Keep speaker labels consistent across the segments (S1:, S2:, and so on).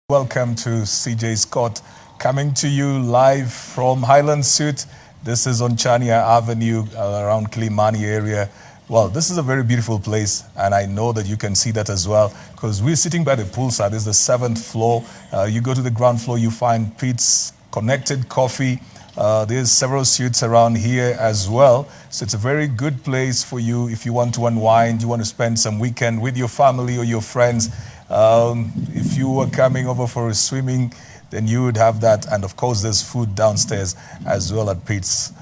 S1: Welcome to CJ Scott, coming to you live from Highland Suite. This is on Chania Avenue, around Kilimani area. Well, this is a very beautiful place, and I know that you can see that as well, because we're sitting by the poolside. This is the 7th floor. You go to the ground floor, you find Pete's Connected Coffee. There's several suites around here as well. So it's a very good place for you if you want to unwind, you want to spend some weekend with your family or your friends. If you were coming over for a swimming, then you would have that. And of course, there's food downstairs as well at Pete's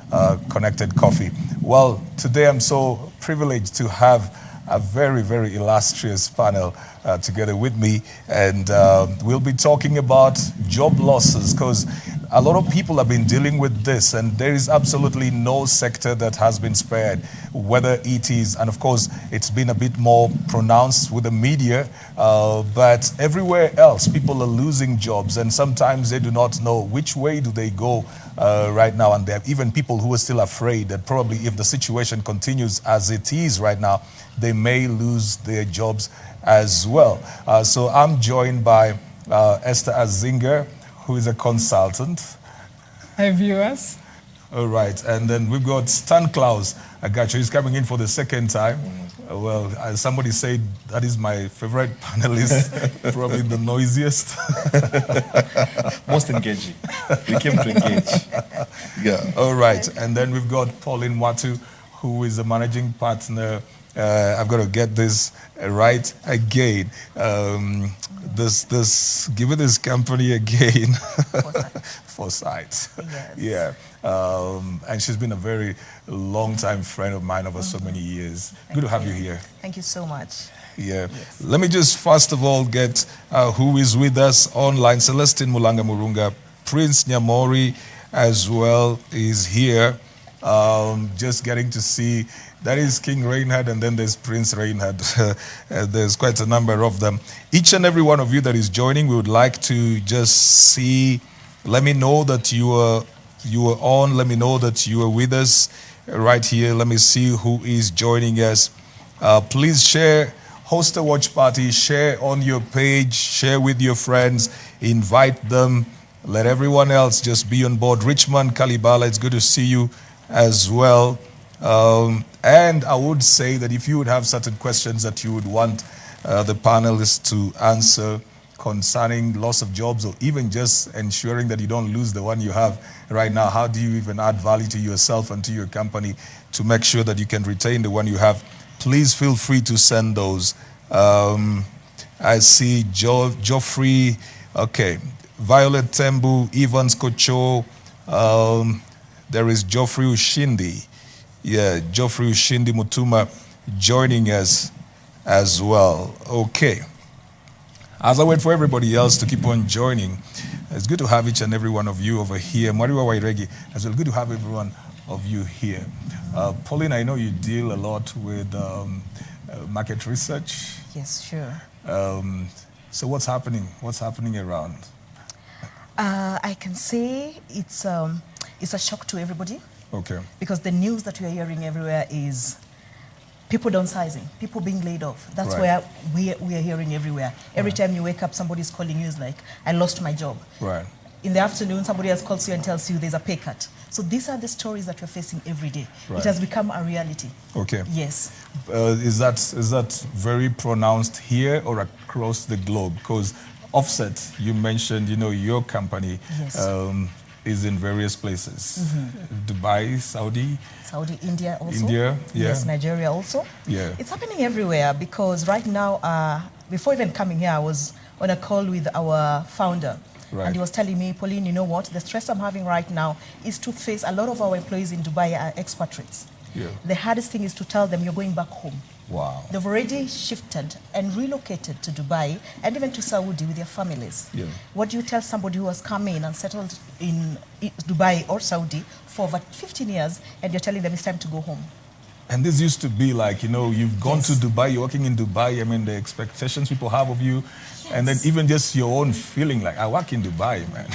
S1: Connected Coffee. Well, today I'm so privileged to have a very, very illustrious panel together with me. And we'll be talking about job losses, because a lot of people have been dealing with this, and there is absolutely no sector that has been spared, whether it is, and of course, it's been a bit more pronounced with the media, but everywhere else, people are losing jobs, and sometimes they do not know which way do they go right now. And there are even people who are still afraid that probably if the situation continues as it is right now, they may lose their jobs as well. So I'm joined by Esther Azinga, who is a consultant.
S2: Hi, viewers.
S1: All right, and then we've got Stanclaus Agacho. He's coming in for the second time. Well, as somebody said, that is my favorite panelist, probably the noisiest.
S3: Most engaging. We came to engage.
S1: Yeah. All right, and then we've got Pauline Mwatu, who is the managing partner. I've got to get this right again. Give it this company again. Foresight.
S4: Yes.
S1: Yeah. And she's been a very long-time friend of mine over so many years. Good to have you here.
S4: Thank you so much.
S1: Yeah.
S4: Yes.
S1: Let me just first of all get who is with us online. Celestine Mulanga Murunga, Prince Nyamori as well is here. Just getting to see, that is King Reinhard, and then there's Prince Reinhard. There's quite a number of them. Each and every one of you that is joining, we would like to just see, let me know that you are on, let me know that you are with us right here. Let me see who is joining us. Please share, host a watch party, share on your page, share with your friends, invite them, let everyone else just be on board. Richmond Kalibala, it's good to see you as well. And I would say that if you would have certain questions that you would want the panelists to answer concerning loss of jobs, or even just ensuring that you don't lose the one you have right now, how do you even add value to yourself and to your company to make sure that you can retain the one you have, please feel free to send those. I see Geoffrey, okay, Violet Tembu, Evans Kocho, there is Geoffrey Ushindi. Yeah, Geoffrey Ushindi Mutuma joining us as well. Okay. As I wait for everybody else to keep on joining, it's good to have each and every one of you over here. Mariwa Wairegi, as well, good to have every one of you here. Pauline, I know you deal a lot with market research.
S4: Yes, sure.
S1: So what's happening? What's happening around?
S4: I can say it's a shock to everybody.
S1: Okay.
S4: Because the news that we are hearing everywhere is people downsizing, people being laid off. That's
S1: Right.
S4: where we are hearing everywhere. Every time you wake up, somebody's calling you, is like, I lost my job.
S1: Right.
S4: In the afternoon, somebody else calls you and tells you there's a pay cut. So these are the stories that we're facing every day.
S1: Right.
S4: It has become a reality.
S1: Okay.
S4: Yes.
S1: Is that very pronounced here or across the globe? Because Offset, you mentioned, your company
S4: Yes.
S1: is in various places. Dubai, Saudi,
S4: India also.
S1: India, yeah.
S4: Yes, Nigeria also.
S1: Yeah.
S4: It's happening everywhere because right now, before even coming here, I was on a call with our founder.
S1: Right.
S4: And he was telling me, Pauline, you know what? The stress I'm having right now is to face a lot of our employees in Dubai are expatriates.
S1: Yeah.
S4: The hardest thing is to tell them you're going back home.
S1: Wow.
S4: They've already shifted and relocated to Dubai and even to Saudi with their families.
S1: Yeah.
S4: What do you tell somebody who has come in and settled in Dubai or Saudi for over 15 years and you're telling them it's time to go home?
S1: And this used to be like, you've gone
S4: Yes.
S1: to Dubai, you're working in Dubai, I mean, the expectations people have of you, and then
S4: Yes.
S1: even just your own feeling like, I work in Dubai, man.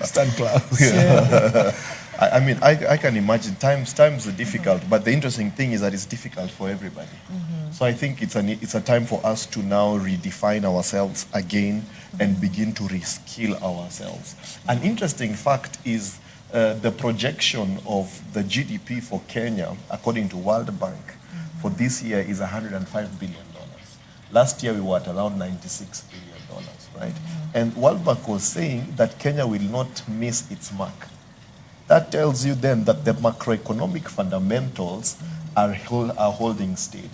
S1: Stanclaus.
S3: Yeah. I can imagine times are difficult, but the interesting thing is that it's difficult for everybody. So I think it's a time for us to now redefine ourselves again and begin to reskill ourselves. An interesting fact is the projection of the GDP for Kenya, according to World Bank, for this year is $105 billion. Last year we were at around $96 billion, right? And World Bank was saying that Kenya will not miss its mark. That tells you then that the macroeconomic fundamentals are holding steady.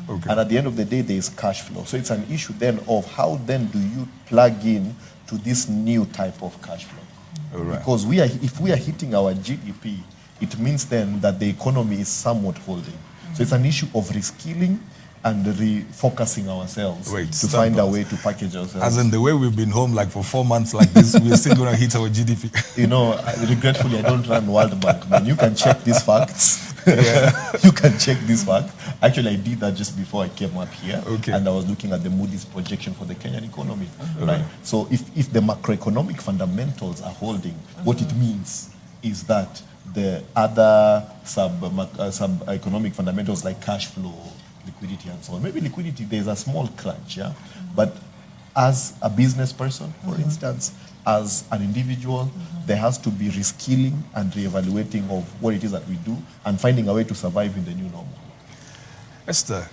S1: Okay.
S3: And at the end of the day, there is cash flow. So it's an issue then of how then do you plug in to this new type of cash flow?
S1: All right.
S3: Because if we are hitting our GDP, it means then that the economy is somewhat holding. So it's an issue of reskilling and refocusing ourselves to find a way to package ourselves.
S1: As in the way we've been home like for 4 months like this, we're still going to hit our GDP.
S3: You know, regretfully, I don't run World Bank, man. You can check these facts. Yeah. You can check this fact. Actually, I did that just before I came up here.
S1: Okay.
S3: And I was looking at the Moody's projection for the Kenyan economy. Right. So if the macroeconomic fundamentals are holding, what it means is that the other sub-economic fundamentals like cash flow, liquidity and so on. Maybe liquidity, there's a small crunch, yeah? But as a business person, for instance, as an individual, there has to be reskilling and reevaluating of what it is that we do and finding a way to survive in the new normal.
S1: Esther.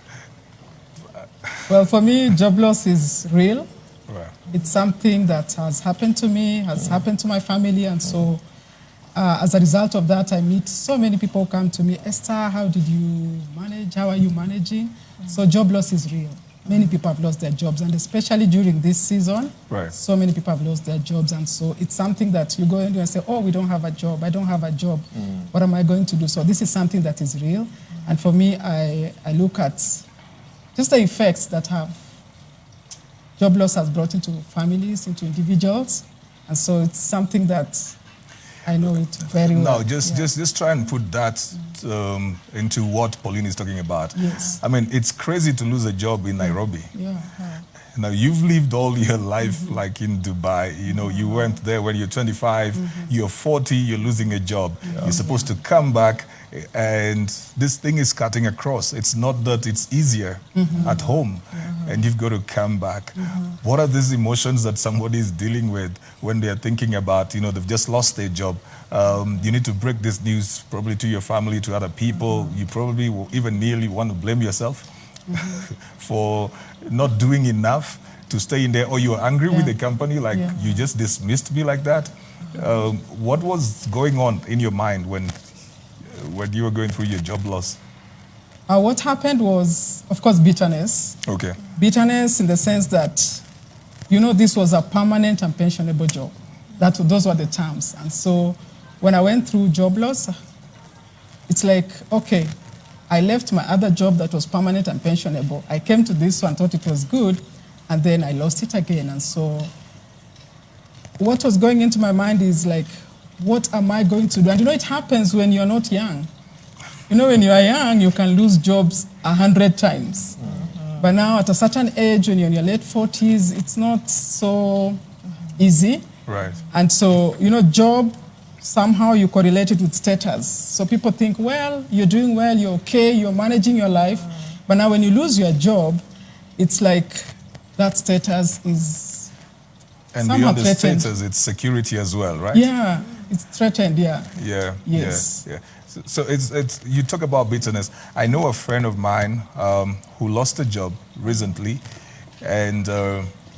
S2: Well, for me, job loss is real.
S1: Right.
S2: It's something that has happened to me, has happened to my family, and so as a result of that, I meet so many people come to me, Esther, how did you manage? How are you managing? So job loss is real. Many people have lost their jobs, and especially during this season, so many people have lost their jobs, and so it's something that you go into and say, oh, we don't have a job, I don't have a job, what am I going to do? So this is something that is real, and for me, I look at just the effects that job loss has brought into families, into individuals, and so it's something that I know it very well.
S1: No, just try and put that into what Pauline is talking about.
S2: Yes.
S1: I mean, it's crazy to lose a job in Nairobi.
S2: Yeah.
S1: Now, you've lived all your life like in Dubai. You know, you went there when you're 25, you're 40, you're losing a job. You're supposed to come back, and this thing is cutting across. It's not that it's easier at home, and you've got to come back. What are these emotions that somebody is dealing with when they're thinking about, you know, they've just lost their job? You need to break this news probably to your family, to other people. You probably will even nearly want to blame yourself for not doing enough to stay in there, or you're angry with the company, like you just dismissed me like that. What was going on in your mind when you were going through your job loss?
S2: What happened was, of course, bitterness.
S1: Okay.
S2: Bitterness in the sense that, you know, this was a permanent and pensionable job. Those were the terms. And so when I went through job loss, it's like, okay, I left my other job that was permanent and pensionable. I came to this one, thought it was good, and then I lost it again. And so what was going into my mind is like, what am I going to do? And you know, it happens when you're not young. You know, when you are young, you can lose jobs 100 times. But now at a certain age, when you're in your late 40s, it's not so easy.
S1: Right.
S2: And so, you know, job, somehow you correlate it with status. So people think, well, you're doing well, you're okay, you're managing your life. But now when you lose your job, it's like that status is
S1: and
S2: somehow
S1: beyond the
S2: threatened.
S1: status, it's security as well, right?
S2: Yeah, it's threatened, yeah.
S1: Yeah.
S2: Yes.
S1: Yeah. So it's you talk about bitterness. I know a friend of mine who lost a job recently, and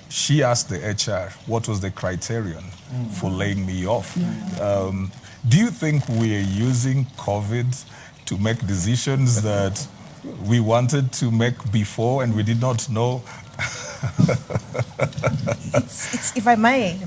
S1: she asked the HR what was the criterion for laying me off. Do you think we're using COVID to make decisions that we wanted to make before and we did not know?
S4: It's, if I may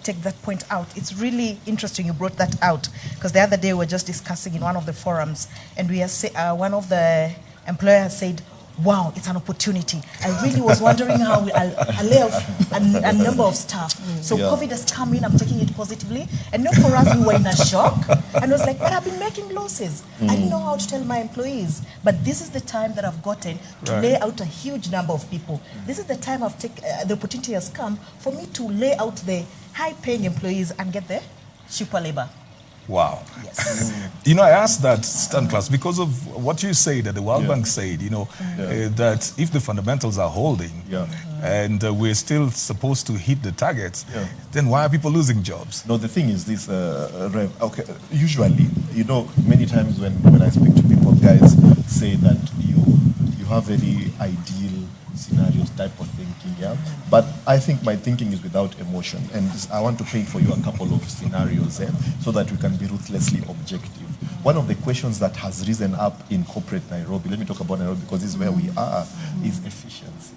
S4: take that point out, it's really interesting you brought that out, because the other day we were just discussing in one of the forums, and one of the employers said, wow, it's an opportunity. I really was wondering how I'll lay off a number of staff. So COVID has come in, I'm taking it positively. And you know, for us, we were in a shock. And I was like, but I've been making losses. I didn't know how to tell my employees. But this is the time that I've gotten to lay out a huge number of people. This is the time the opportunity has come for me to lay out the high-paying employees and get the cheaper labor.
S1: Wow.
S4: Yes.
S1: You know, I asked that, Stanclaus, because of what you say that the World Bank said, you know, that if the fundamentals are holding and we're still supposed to hit the targets, then why are people losing jobs?
S3: No, the thing is this, Rev, okay, usually, you know, many times when I speak to people, guys say that you have very ideal scenarios type of thinking, yeah? But I think my thinking is without emotion, and I want to paint for you a couple of scenarios so that we can be ruthlessly objective. One of the questions that has risen up in corporate Nairobi, let me talk about Nairobi because this is where we are, is efficiency.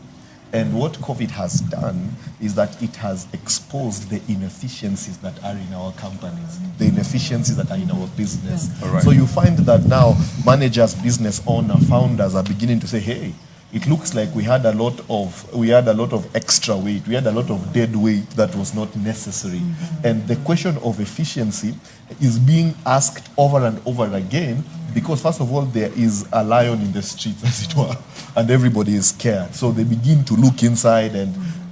S3: And what COVID has done is that it has exposed the inefficiencies that are in our companies, the inefficiencies that are in our business.
S1: Right.
S3: So you find that now managers, business owners, founders are beginning to say, hey, it looks like we had a lot of extra weight, we had a lot of dead weight that was not necessary. And the question of efficiency is being asked over and over again because first of all there is a lion in the streets, as it were, and everybody is scared. So they begin to look inside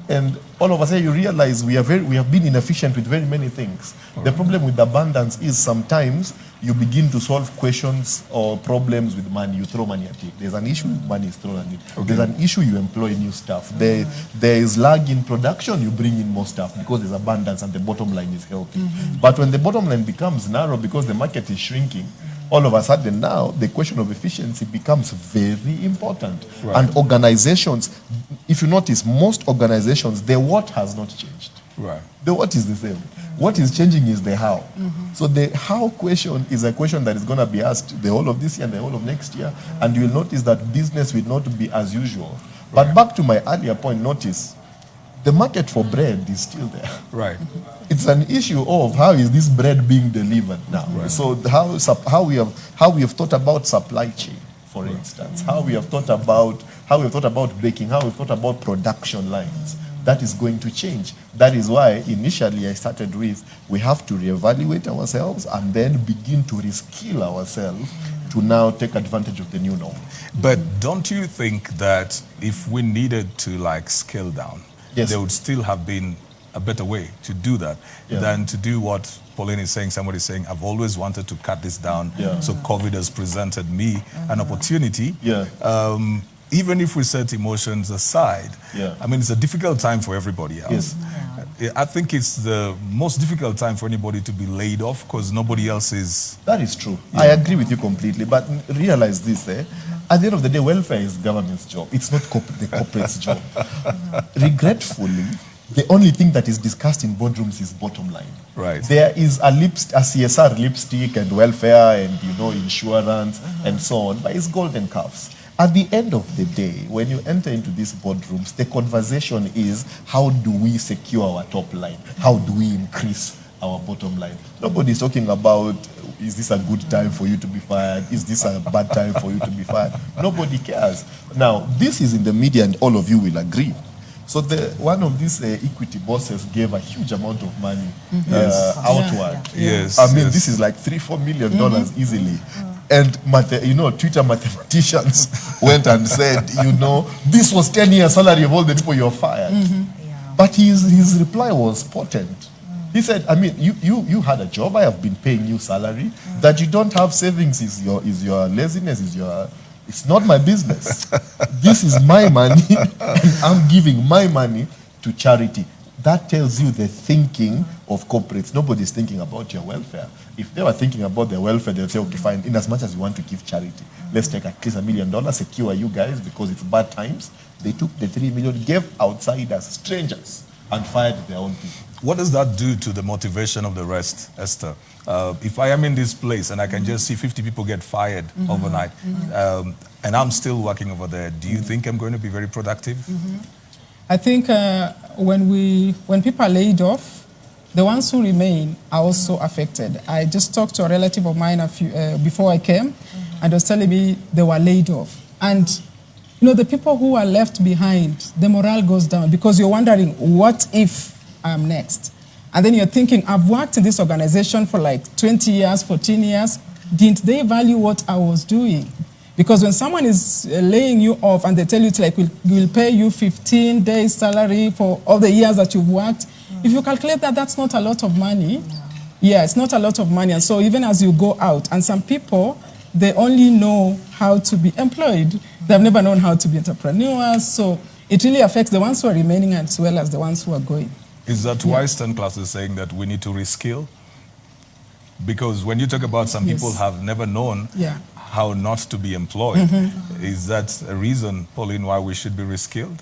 S3: and all of a sudden you realize we have been inefficient with very many things. The problem with abundance is sometimes you begin to solve questions or problems with money. You throw money at it. There's an issue, money is thrown at it. There's an issue, you employ new staff. There is lag in production, you bring in more staff because there's abundance and the bottom line is healthy. But when the bottom line becomes narrow because the market is shrinking, all of a sudden now the question of efficiency becomes very important.
S1: Right.
S3: And organizations, if you notice, most organizations, the what has not changed.
S1: Right.
S3: The what is the same. What is changing is the how. So the how question is a question that is going to be asked the whole of this year and the whole of next year. And you'll notice that business will not be as usual. But back to my earlier point, notice the market for bread is still there.
S1: Right.
S3: It's an issue of how is this bread being delivered now. Right. So how we have thought about supply chain, for instance, how we have thought about baking, how we've thought about production lines. That is going to change. That is why initially I started with we have to reevaluate ourselves and then begin to reskill ourselves to now take advantage of the new norm.
S1: But don't you think that if we needed to like scale down, there would still have been a better way to do that than to do what Pauline is saying, somebody is saying, I've always wanted to cut this down, so COVID has presented me an opportunity. Even if we set emotions aside, I mean, it's a difficult time for everybody else. I think it's the most difficult time for anybody to be laid off because nobody else is...
S3: That is true. I agree with you completely. But realize this, at the end of the day, welfare is government's job. It's not the corporate's job. Regretfully, the only thing that is discussed in boardrooms is bottom line.
S1: Right.
S3: There is a CSR lipstick and welfare and, insurance and so on, but it's golden calves. At the end of the day, when you enter into these boardrooms, the conversation is how do we secure our top line? How do we increase our bottom line? Nobody's talking about is this a good time for you to be fired? Is this a bad time for you to be fired? Nobody cares. Now, this is in the media and all of you will agree. So one of these equity bosses gave a huge amount of money outward. I mean, this is like $3-4 million easily. And Twitter mathematicians went and said, this was 10 years salary of all the people you're fired. But his reply was potent. He said, I mean, you had a job, I have been paying you salary. That you don't have savings is your laziness, it's not my business. This is my money, and I'm giving my money to charity. That tells you the thinking of corporates. Nobody's thinking about your welfare. If they were thinking about their welfare, they'll say, okay, fine, in as much as you want to give charity, let's take at least $1 million, secure you guys because it's bad times. They took the $3 million, gave outsiders, strangers, and fired their own people.
S1: What does that do to the motivation of the rest, Esther? If I am in this place and I can just see 50 people get fired overnight, and I'm still working over there, do you think I'm going to be very productive?
S2: I think when people are laid off, the ones who remain are also affected. I just talked to a relative of mine before I came, and they was telling me they were laid off. And the people who are left behind, the morale goes down because you're wondering, what if I'm next? And then you're thinking, I've worked in this organization for like 20 years, 14 years. Didn't they value what I was doing? Because when someone is laying you off and they tell you, we'll pay you 15 days salary for all the years that you've worked, if you calculate that, that's not a lot of money. Yeah, it's not a lot of money. And so even as you go out, and some people, they only know how to be employed. They've never known how to be entrepreneurs. So it really affects the ones who are remaining as well as the ones who are going.
S1: Is that why Stanclaus is saying that we need to reskill? Because when you talk about some people have never known how not to be employed, is that a reason, Pauline, why we should be reskilled?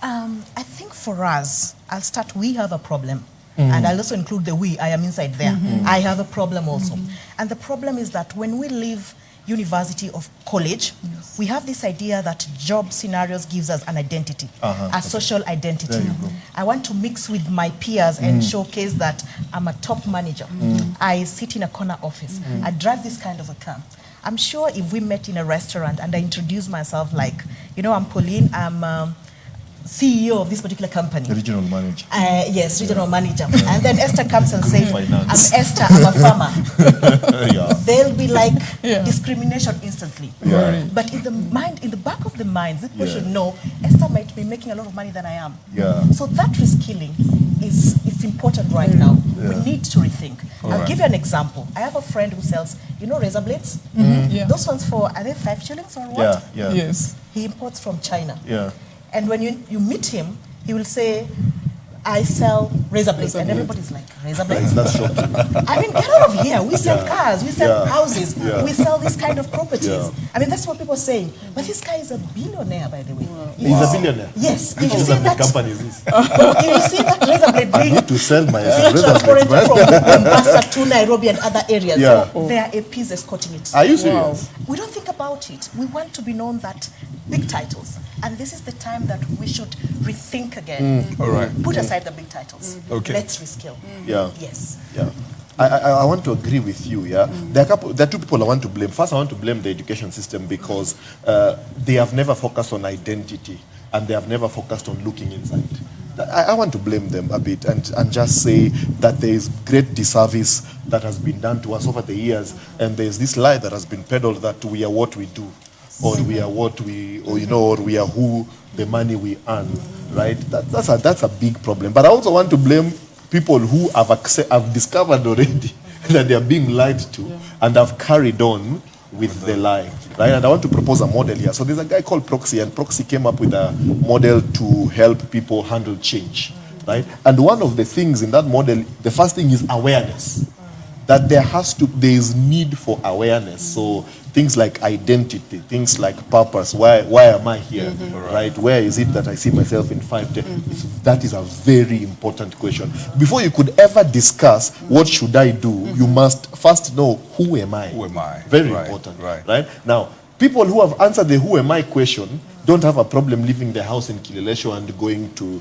S4: I think for us, I'll start, we have a problem. And I'll also include the we, I am inside there. I have a problem also. And the problem is that when we leave university or college, we have this idea that job scenarios gives us an identity, a social identity. I want to mix with my peers and showcase that I'm a top manager. I sit in a corner office. I drive this kind of a car. I'm sure if we met in a restaurant and I introduce myself like, you know, I'm Pauline, I'm CEO of this particular company.
S3: The regional manager.
S4: Yes, regional manager. And then Esther comes and says, I'm Esther, I'm a farmer. They'll be like discrimination instantly. But in the mind, in the back of the mind, the people should know Esther might be making a lot of money than I am. So that reskilling is important right now. We need to rethink. I'll give you an example. I have a friend who sells, you know, razor blades? Those ones for, are they 5 shillings or what?
S2: Yes.
S4: He imports from China. And when you meet him, he will say, I sell razor blades. And everybody's like, razor blades?
S3: That's shocking.
S4: I mean, get out of here. We sell cars, we sell houses, we sell these kind of properties. I mean, that's what people are saying. But this guy is a billionaire, by the way.
S3: He's a billionaire?
S4: Yes.
S3: Which is a big company is this?
S4: If you see that razor blade
S3: I
S4: being
S3: need to sell my razor
S4: transported
S3: blades,
S4: from Mombasa to Nairobi and other areas,
S3: Yeah.
S4: there are APs escorting it.
S3: Are you serious?
S4: We don't think about it. We want to be known that big titles. And this is the time that we should rethink again.
S1: All right.
S4: Put aside the big titles.
S1: Okay.
S4: Let's reskill. Yes.
S3: I want to agree with you, There are two people I want to blame. First, I want to blame the education system because they have never focused on identity and they have never focused on looking inside. I want to blame them a bit and just say that there is great disservice that has been done to us over the years, and there's this lie that has been peddled that we are what we do, or we are what we, or you know, or we are who the money we earn, right? That's a big problem. But I also want to blame people who have discovered already that they are being lied to and have carried on with the lie, right? And I want to propose a model here. So there's a guy called Proxy, and Proxy came up with a model to help people handle change, right? And one of the things in that model, the first thing is awareness. That there is need for awareness. So things like identity, things like purpose, why am I here, right? Where is it that I see myself in 5 years? That is a very important question. Before you could ever discuss what should I do, you must first know who am I?
S1: Who am I?
S3: Very important, right? Now, people who have answered the who am I question don't have a problem leaving their house in Kilelesho and going to,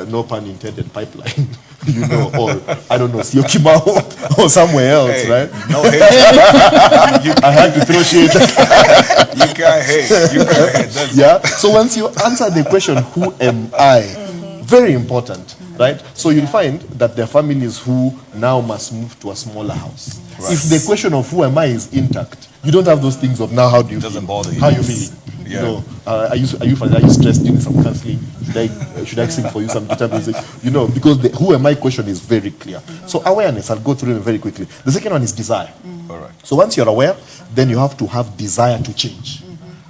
S3: no pun intended, pipeline. You know, or I don't know, Siokimau or somewhere else, right?
S1: No hate.
S3: I had to throw shade.
S1: You can't hate. You can't hate.
S3: So once you answer the question, who am I? Very important, right? So you'll find that there are families who now must move to a smaller house. If the question of who am I is intact, you don't have those things of now how do you feel? Doesn't bother you. How are you feeling? You know, are you stressed in some counseling? Should I sing for you some guitar music? You know, because the who am I question is very clear. So awareness, I'll go through them very quickly. The second one is desire.
S1: All right.
S3: So once you're aware, then you have to have desire to change.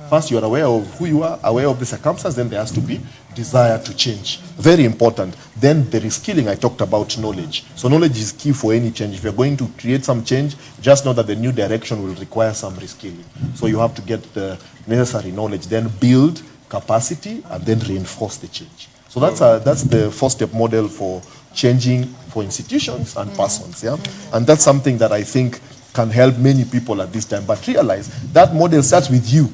S3: First, you're aware of who you are, aware of the circumstance, then there has to be desire to change. Very important. Then the reskilling, I talked about knowledge. So knowledge is key for any change. If you're going to create some change, just know that the new direction will require some reskilling. So you have to get the necessary knowledge, then build capacity, and then reinforce the change. So that's the four-step model for changing for institutions and persons. And that's something that I think can help many people at this time. But realize that model starts with you.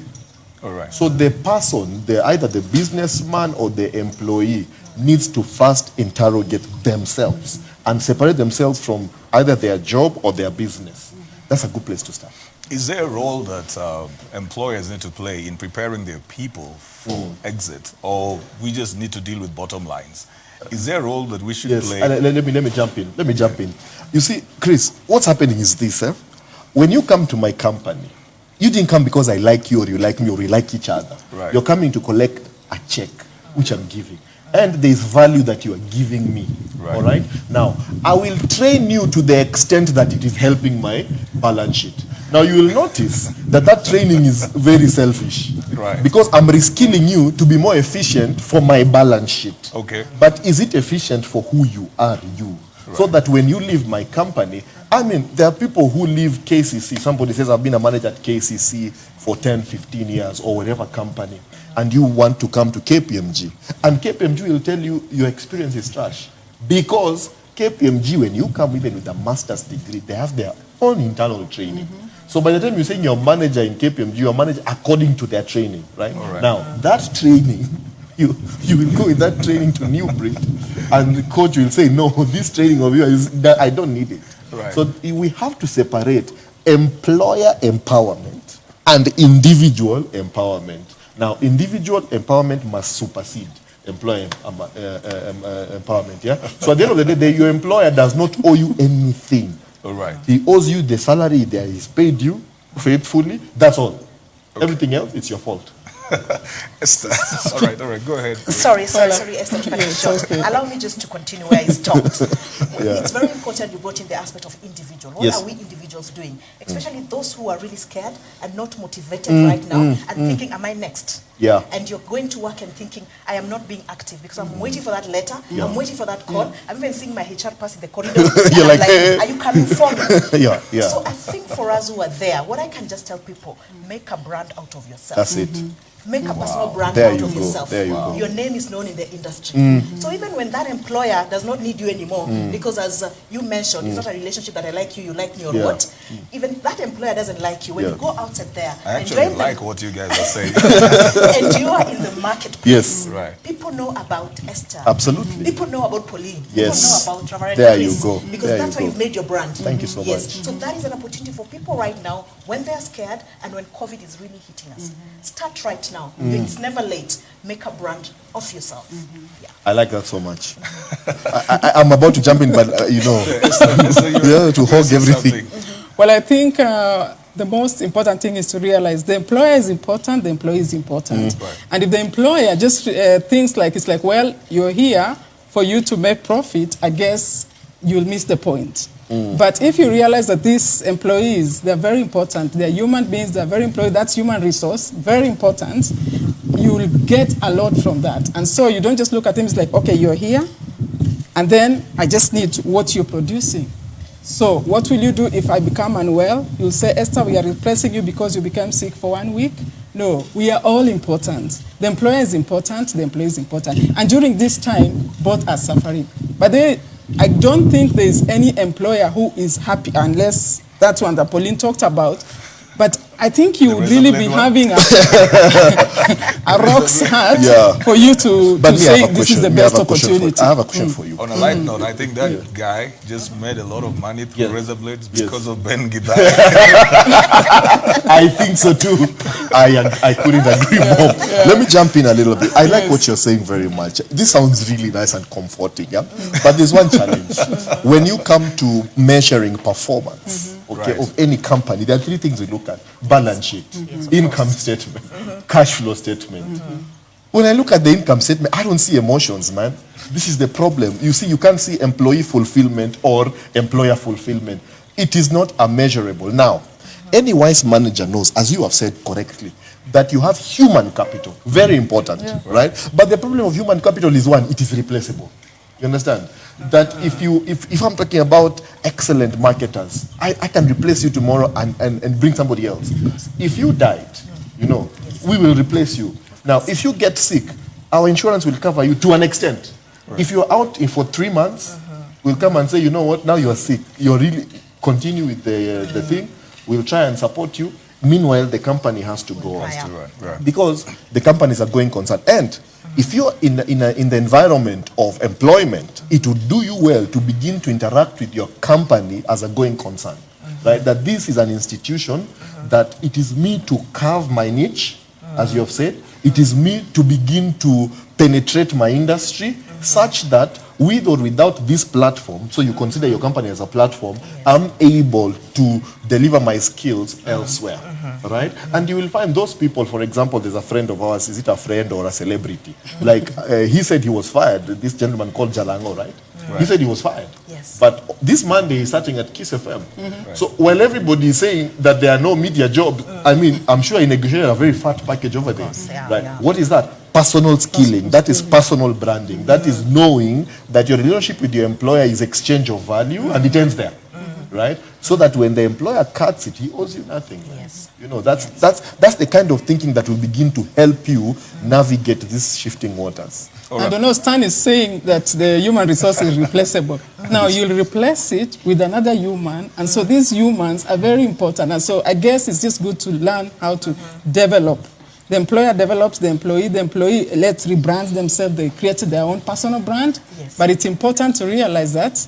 S1: All right.
S3: So the person, either the businessman or the employee, needs to first interrogate themselves and separate themselves from either their job or their business. That's a good place to start.
S1: Is there a role that employers need to play in preparing their people for exit, or we just need to deal with bottom lines? Is there a role that we should play?
S3: Let me jump in. Let me jump in. You see, Chris, what's happening is this. When you come to my company, you didn't come because I like you or you like me or we like each other.
S1: Right.
S3: You're coming to collect a check, which I'm giving. and there is value that you are giving me.
S1: Right.
S3: All right. Now, I will train you to the extent that it is helping my balance sheet. Now, you will notice that that training is very selfish.
S1: Right.
S3: Because I'm reskilling you to be more efficient for my balance sheet.
S1: Okay.
S3: But is it efficient for who you are, you? So that when you leave my company, I mean, there are people who leave KCC. Somebody says, I've been a manager at KCC for 10, 15 years or whatever company, and you want to come to KPMG. And KPMG will tell you your experience is trash. Because KPMG, when you come even with a master's degree, they have their own internal training. So by the time you're saying you're a manager in KPMG, you're a manager according to their training, right? Now, that training, you will go with that training to New Breed, and the coach will say, no, this training of yours, I don't need it.
S1: Right.
S3: So we have to separate employer empowerment and individual empowerment. Now, individual empowerment must supersede employer empowerment, yeah? So at the end of the day, your employer does not owe you anything.
S1: All right.
S3: He owes you the salary that he's paid you faithfully. That's all. Okay. Everything else, it's your fault.
S1: Esther. All right, go ahead.
S4: Sorry, Esther. Okay. Allow me just to continue where I stopped. It's very important you brought in the aspect of individual. What are we individuals doing? Especially those who are really scared and not motivated right now and thinking, am I next?
S3: Yeah.
S4: And you're going to work and thinking, I am not being active because I'm waiting for that letter, I'm waiting for that call. I'm even seeing my HR pass in the corridor.
S3: You're like,
S4: are you coming for me?
S3: Yeah.
S4: So I think for us who are there, what I can just tell people, make a brand out of yourself.
S3: That's it.
S4: Make a personal brand
S3: There
S4: out
S3: you
S4: of
S3: go.
S4: yourself.
S3: There you go.
S4: Your name is known in the industry. So even when that employer does not need you anymore, because as you mentioned, it's not a relationship that I like you, you like me or what, even that employer doesn't like you. When you go outside there,
S1: I actually like what you guys are saying.
S4: and you are in the marketplace.
S3: Yes.
S1: Right.
S4: People know about Esther.
S3: Absolutely.
S4: People know about Pauline.
S3: Yes.
S4: People know about Reverend
S3: There
S4: Chris,
S3: you go.
S4: because
S3: There
S4: that's
S3: you
S4: how
S3: go.
S4: you've made your brand.
S3: Thank you so much.
S4: So that is an opportunity for people right now when they're scared and when COVID is really hitting us. Start right now. It's never late. Make a brand of yourself.
S3: I like that so much. I'm about to jump in, but to hog everything.
S2: Well, I think the most important thing is to realize the employer is important, the employee is important.
S1: Right.
S2: And if the employer just thinks like, it's like, well, you're here for you to make profit, I guess you'll miss the point. But if you realize that these employees, they're very important, they're human beings, they're very important, that's human resource, very important, you will get a lot from that. And so you don't just look at them, it's like, okay, you're here, and then I just need what you're producing. So what will you do if I become unwell? You'll say, Esther, we are replacing you because you became sick for 1 week. No, we are all important. The employer is important, the employee is important. And during this time, both are suffering. But I don't think there is any employer who is happy unless that's one that Pauline talked about. But I think you would really be having a rock's hard for you to say this is the best opportunity.
S3: I have a question for you.
S1: On a light note, I think that guy just made a lot of money through razor blades because of Ben Gidai.
S3: I think so too. I couldn't agree more. Let me jump in a little bit. I like what you're saying very much. This sounds really nice and comforting, but there's one challenge. When you come to measuring performance, of any company, there are 3 things we look at: balance sheet, income statement, cash flow statement. When I look at the income statement, I don't see emotions, man. This is the problem. You see, you can't see employee fulfillment or employer fulfillment. It is not a measurable. Now, any wise manager knows, as you have said correctly, that you have human capital. Very important, right? But the problem of human capital is one, it is replaceable. You understand? That if I'm talking about excellent marketers, I can replace you tomorrow and bring somebody else. If you died, we will replace you. Now, if you get sick, our insurance will cover you to an extent. Right. If you're out for 3 months, we'll come and say, you know what, now you're sick. You're really, continue with the thing. We'll try and support you. Meanwhile, the company has to go on.
S1: Right.
S3: Because the companies are going concern. And if you're in the environment of employment, it would do you well to begin to interact with your company as a going concern. Right? That this is an institution, that it is me to carve my niche, as you have said. It is me to begin to penetrate my industry, such that with or without this platform, so you consider your company as a platform, I'm able to deliver my skills elsewhere, right? And you will find those people, for example, there's a friend of ours, is it a friend or a celebrity? Like, he said he was fired, this gentleman called Jalango, right? He said he was fired.
S4: Yes.
S3: But this Monday he's starting at Kiss FM. So while everybody is saying that there are no media jobs, I mean, I'm sure he negotiated a very fat package over there. Right? What is that? Personal skilling. That is personal branding. That is knowing that your relationship with your employer is exchange of value and it ends there. Right? So that when the employer cuts it, he owes you nothing.
S4: Yes.
S3: You know, that's the kind of thinking that will begin to help you navigate these shifting waters.
S2: I don't know, Stan is saying that the human resource is replaceable. Now you'll replace it with another human, and so these humans are very important. And so I guess it's just good to learn how to develop. The employer develops the employee lets rebrand themselves, they created their own personal brand.
S4: Yes.
S2: But it's important to realize that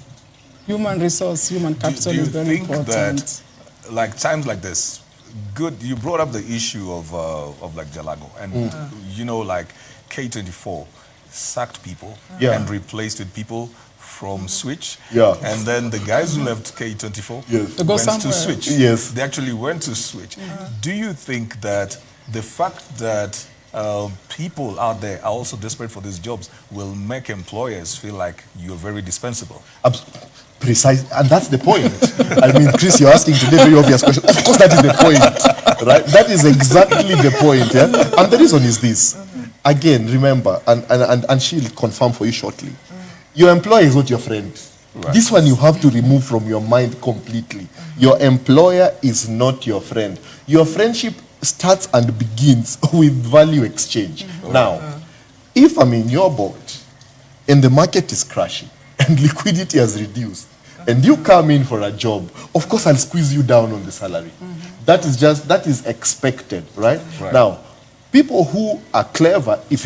S2: human resource, human capital is very important.
S1: That, like times like this, good, you brought up the issue of like Jalago, and you know, like K24 sacked people and replaced with people from Switch. And then the guys who left K24 went to Switch. They actually went to Switch. Do you think that the fact that people out there are also desperate for these jobs will make employers feel like you're very dispensable?
S3: Precise, and that's the point. I mean, Chris, you're asking today very obvious question. Of course, that is the point, right? That is exactly the point. Yeah? And the reason is this. Again, remember, and she'll confirm for you shortly. Your employer is not your friend. Right. This one you have to remove from your mind completely. Your employer is not your friend. Your friendship starts and begins with value exchange. Now, if I'm in your boat and the market is crashing and liquidity has reduced, and you come in for a job, of course I'll squeeze you down on the salary. That is expected, right? Now, people who are clever, if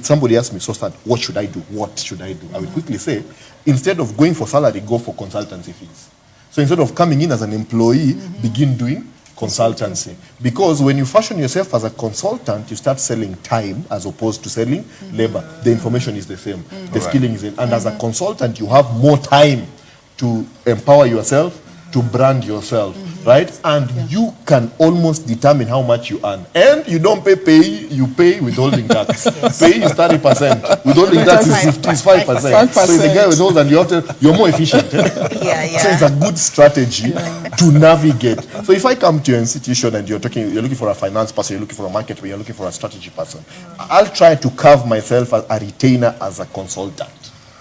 S3: somebody asks me, so Stan, what should I do? What should I do? I will quickly say, instead of going for salary, go for consultancy fees. So instead of coming in as an employee, begin doing consultancy. Because when you fashion yourself as a consultant, you start selling time as opposed to selling labor. The information is the same. The skilling is in. And as a consultant, you have more time to empower yourself, to brand yourself, right? And you can almost determine how much you earn. And you don't pay, you pay withholding tax. Pay is 30%. Withholding tax is 5%. So if the guy withholds and you're more efficient. So it's a good strategy to navigate. So if I come to your institution and you're looking for a finance person, you're looking for a market, you're looking for a strategy person, I'll try to carve myself as a retainer as a consultant.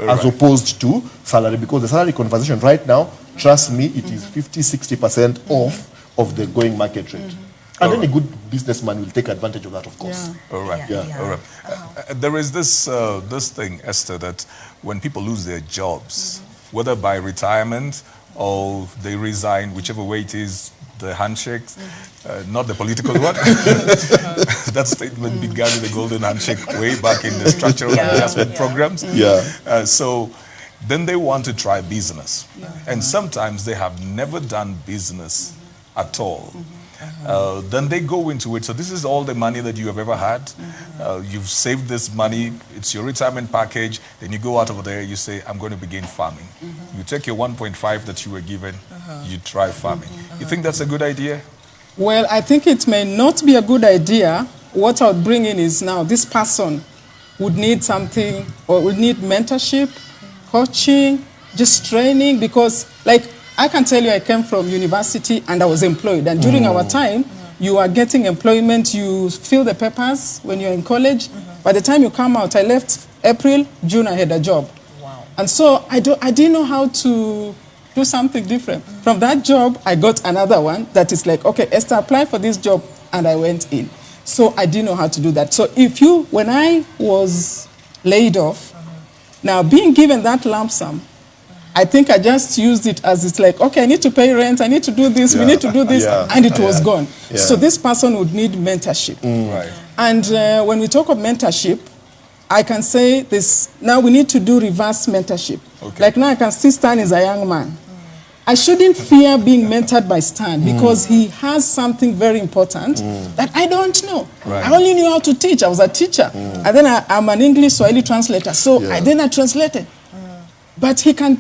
S3: As opposed to salary, because the salary conversation right now, trust me, it is 50-60% off of the going market rate. And any good businessman will take advantage of that, of course.
S1: All right. All right. There is this thing, Esther, that when people lose their jobs, whether by retirement or they resign, whichever way it is, the handshakes, not the political one. That statement began with the golden handshake way back in the structural adjustment programs. So then they want to try business. And sometimes they have never done business at all. Then they go into it. So this is all the money that you have ever had. You've saved this money. It's your retirement package. Then you go out over there. You say, I'm going to begin farming. You take your 1.5 that you were given. You try farming. You think that's a good idea?
S2: Well, I think it may not be a good idea. What I would bring in is now this person would need something, or would need mentorship, coaching, just training, because like I can tell you I came from university and I was employed. And during our time, you are getting employment, you fill the papers when you're in college. By the time you come out, I left April, June I had a job.
S4: Wow.
S2: And so I didn't know how to do something different. From that job, I got another one that is like, okay, Esther, apply for this job. And I went in. So I didn't know how to do that. So when I was laid off, now being given that lump sum, I think I just used it as it's like, okay, I need to pay rent, I need to do this, we need to do this, and it was gone. So this person would need mentorship. And when we talk of mentorship, I can say this, now we need to do reverse mentorship. Like now I can see Stan is a young man. I shouldn't fear being mentored by Stan because he has something very important that I don't know.
S1: Right.
S2: I only knew how to teach. I was a teacher. And then I'm an English Swahili translator. So I translated. But he can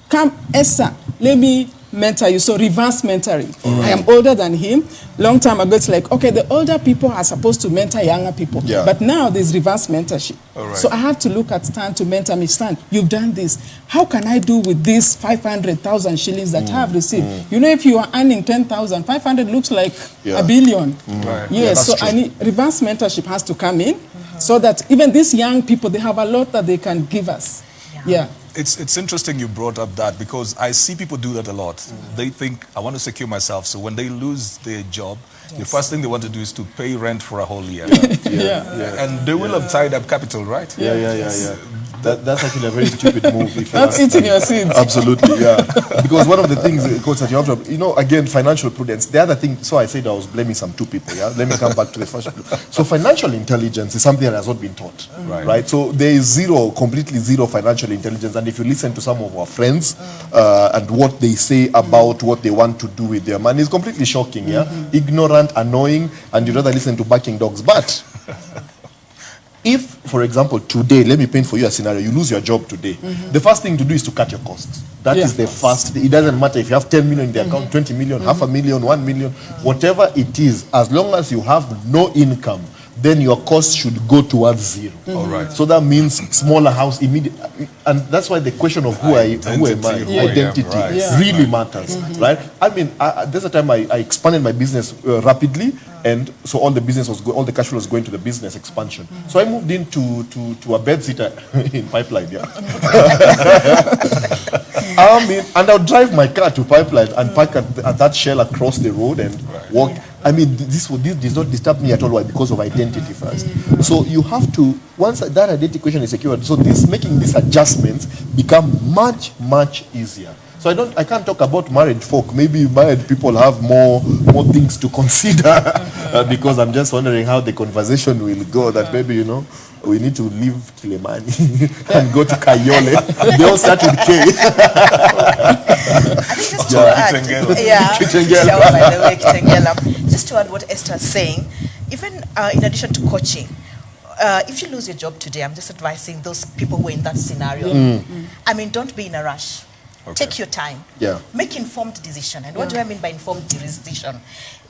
S2: come, Esther, let me mentor you. So reverse mentoring. I am older than him. Long time ago, it's like, okay, the older people are supposed to mentor younger people.
S3: Yeah.
S2: But now there's reverse mentorship.
S1: Right.
S2: So I have to look at Stan to mentor me. Stan, you've done this. How can I do with these 500,000 shillings that I have received? You know, if you are earning 10,000, 500 looks like a billion.
S1: Right.
S2: Yes,
S3: that's
S2: so I
S3: true.
S2: need reverse mentorship has to come in so that even these young people, they have a lot that they can give us. Yeah.
S1: It's interesting you brought up that because I see people do that a lot. They think, I want to secure myself. So when they lose their job, the first thing they want to do is to pay rent for a whole year. And they will have tied up capital, right?
S3: Yeah. That's actually a very stupid move. If you
S2: That's
S3: ask
S2: eating
S3: me.
S2: your seeds.
S3: Absolutely, yeah. Because one of the things, Coach, that you have to, again, financial prudence. The other thing, so I said I was blaming some two people, yeah? Let me come back to the first. So financial intelligence is something that has not been taught, right? So there is completely zero financial intelligence. And if you listen to some of our friends and what they say about what they want to do with their money, it's completely shocking, yeah? Ignorant, annoying, and you'd rather listen to barking dogs. But if, for example, today, let me paint for you a scenario, you lose your job today, the first thing to do is to cut your costs. That is the first thing. It doesn't matter if you have 10 million in the account, 20 million, half a million, 1 million, whatever it is, as long as you have no income, then your cost should go towards zero.
S1: All right.
S3: So that means smaller house immediately. And that's why the question of who am I, identity really matters, right? I mean, there's a time I expanded my business rapidly, and so all the business was all the cash flow was going to the business expansion. So I moved into to a bed sitter in Pipeline, I mean, and I'll drive my car to Pipeline and park at that Shell across the road and walk. I mean, this does not disturb me at all. Why? Because of identity first. So you have to, once that identity question is secured, so making these adjustments become much easier. So I can't talk about married folk. Maybe married people have more things to consider because I'm just wondering how the conversation will go. That maybe we need to leave Kilimani and go to Kayole. They all start with K.
S4: Just to add, by the way, Kitengela. Just to add what Esther is saying, even in addition to coaching, if you lose your job today, I'm just advising those people who are in that scenario. I mean, don't be in a rush. Okay. Take your time. Yeah. Make informed decision. And what do I mean by informed decision?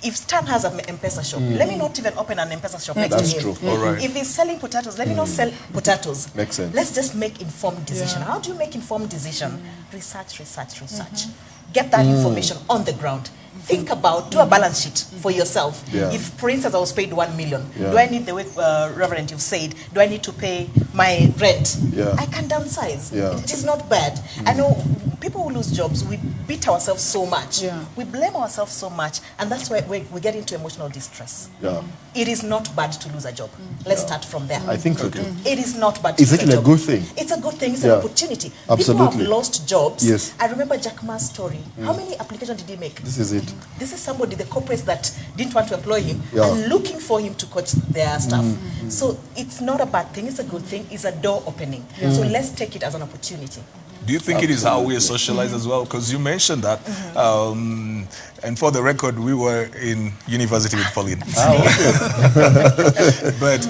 S4: If Stan has an M-Pesa shop, let me not even open an M-Pesa shop next to him.
S3: True. All right.
S4: If he's selling potatoes, let me not sell potatoes.
S3: Makes sense.
S4: Let's just make informed decision. How do you make informed decision? Research. Get that information on the ground. Think about, do a balance sheet for yourself. If, for instance, I was paid 1 million, do I need, the way Reverend you've said, do I need to pay my rent? I can downsize. It is not bad. I know people who lose jobs, we beat ourselves so much. We blame ourselves so much, and that's why we get into emotional distress. It is not bad to lose a job. Let's start from there.
S3: I think so too.
S4: It is not bad to lose a job.
S3: It's actually a good thing.
S4: It's a good thing. It's an opportunity.
S3: Absolutely.
S4: People have lost jobs. I remember Jack Ma's story. How many applications did he make?
S3: This is it.
S4: This is somebody, the corporates that didn't want to employ him and looking for him to coach their staff. So it's not a bad thing, it's a good thing, it's a door opening. So let's take it as an opportunity.
S1: Do you think it is how we are socialized as well? Because you mentioned that, and for the record, we were in university with Pauline. But,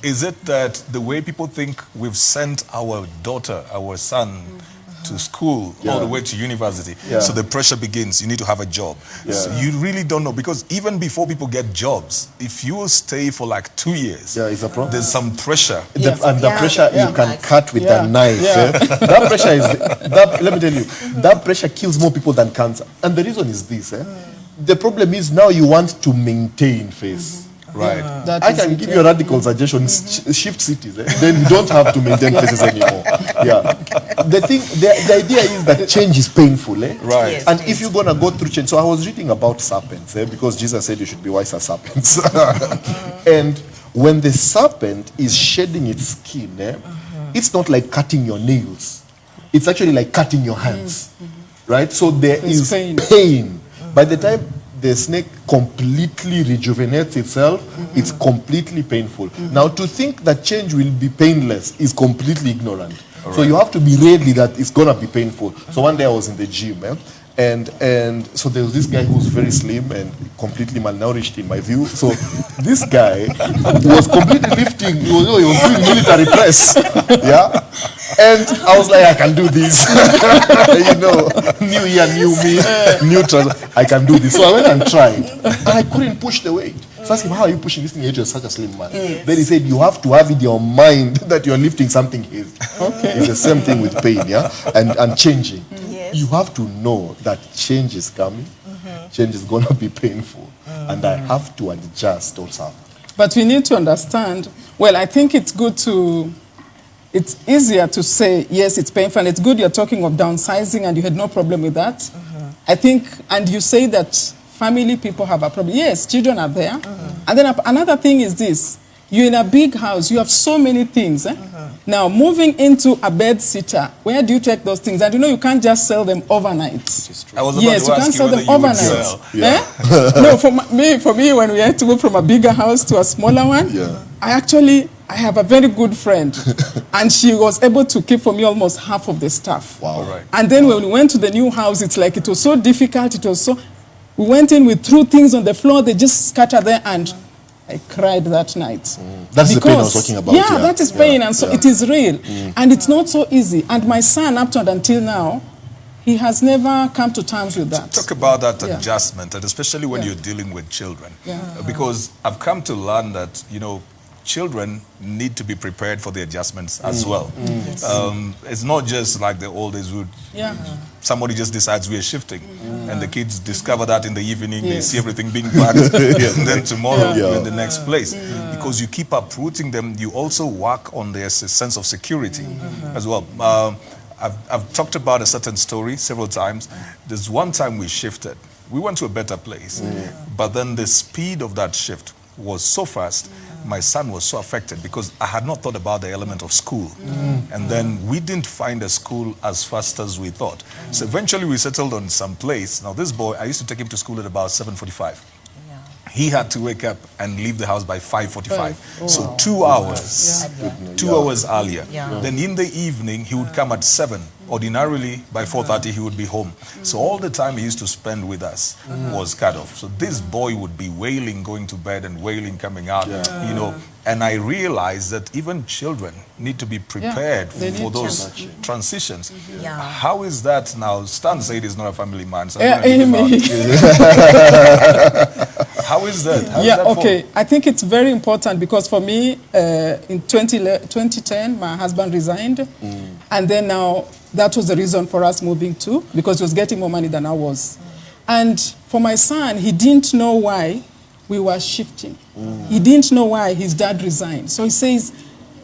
S1: is it that the way people think we've sent our daughter, our son, to school all the way to university, so the pressure begins, you need to have a job. So you really don't know, because even before people get jobs, if you will stay for like 2 years,
S3: it's a problem.
S1: There's some pressure.
S3: And the pressure you can cut with a knife. That pressure is, let me tell you, that pressure kills more people than cancer. And the reason is this. The problem is now you want to maintain face. Right. I can give you a radical suggestion, shift cities. Then you don't have to maintain faces anymore. The idea is that change is painful. Right.
S4: Yes,
S3: and if you're going to go through change, so I was reading about serpents, because Jesus said you should be wise as serpents. And when the serpent is shedding its skin, it's not like cutting your nails. It's actually like cutting your hands. Right? So there is pain. By the time the snake completely rejuvenates itself, it's completely painful. Now, to think that change will be painless is completely ignorant. So you have to be ready that it's gonna be painful. So one day I was in the gym, and so there was this guy who was very slim and completely malnourished in my view. So this guy was completely lifting. He was doing military press, yeah. And I was like, I can do this. New year, new me, new trans. I can do this. So I went and tried, and I couldn't push the weight. So I asked him, how are you pushing this thing? You're such a slim man. Yes. Then he said, you have to have in your mind that you're lifting something heavy. Okay. It's the same thing with pain, yeah, and changing. Yes. You have to know that change is coming. Change is gonna be painful, and I have to adjust also.
S2: But we need to understand. Well, I think it's good to. It's easier to say, yes, it's painful, and it's good you're talking of downsizing and you had no problem with that. I think, and you say that family people have a problem. Yes, children are there. And then another thing is this. You're in a big house. You have so many things. Now, moving into a bed sitter, where do you take those things? And you can't just sell them overnight.
S1: I was about
S2: yes,
S1: to
S2: you
S1: ask
S2: can't sell them
S1: you would
S2: overnight.
S1: sell.
S2: Yeah. No, for me, when we had to move from a bigger house to a smaller one, I have a very good friend, and she was able to keep for me almost half of the stuff.
S3: Wow. Right.
S2: And then when we went to the new house, it's like it was so difficult. We went in, we threw things on the floor, they just scattered there, and I cried that night.
S3: That's the pain I was talking about.
S2: Yeah, that is pain, and so it is real. And it's not so easy. And my son, up to and until now, he has never come to terms with that.
S1: Talk about that adjustment, and especially when you're dealing with children. Because I've come to learn that, children need to be prepared for the adjustments as well. It's not just like the old days would. Somebody just decides we are shifting, and the kids discover that in the evening. They see everything being packed, and then tomorrow you're in the next place. Because you keep uprooting them, you also work on their sense of security as well. I've talked about a certain story several times. There's one time we shifted. We went to a better place, but then the speed of that shift was so fast. My son was so affected because I had not thought about the element of school. And then we didn't find a school as fast as we thought. So eventually we settled on some place. Now this boy, I used to take him to school at about 7:45. He had to wake up and leave the house by 5:45. So 2 hours, 2 hours earlier. Then in the evening, he would come at 7. Ordinarily, by 4:30, he would be home. So all the time he used to spend with us was cut off. So this boy would be wailing going to bed and wailing coming out, And I realized that even children need to be prepared for those transitions. How is that now? Stan said he's not a family man. So how is that?
S2: I think it's very important because for me, in 2010, my husband resigned. And then now, that was the reason for us moving too, because he was getting more money than I was. And for my son, he didn't know why we were shifting. He didn't know why his dad resigned. So he says,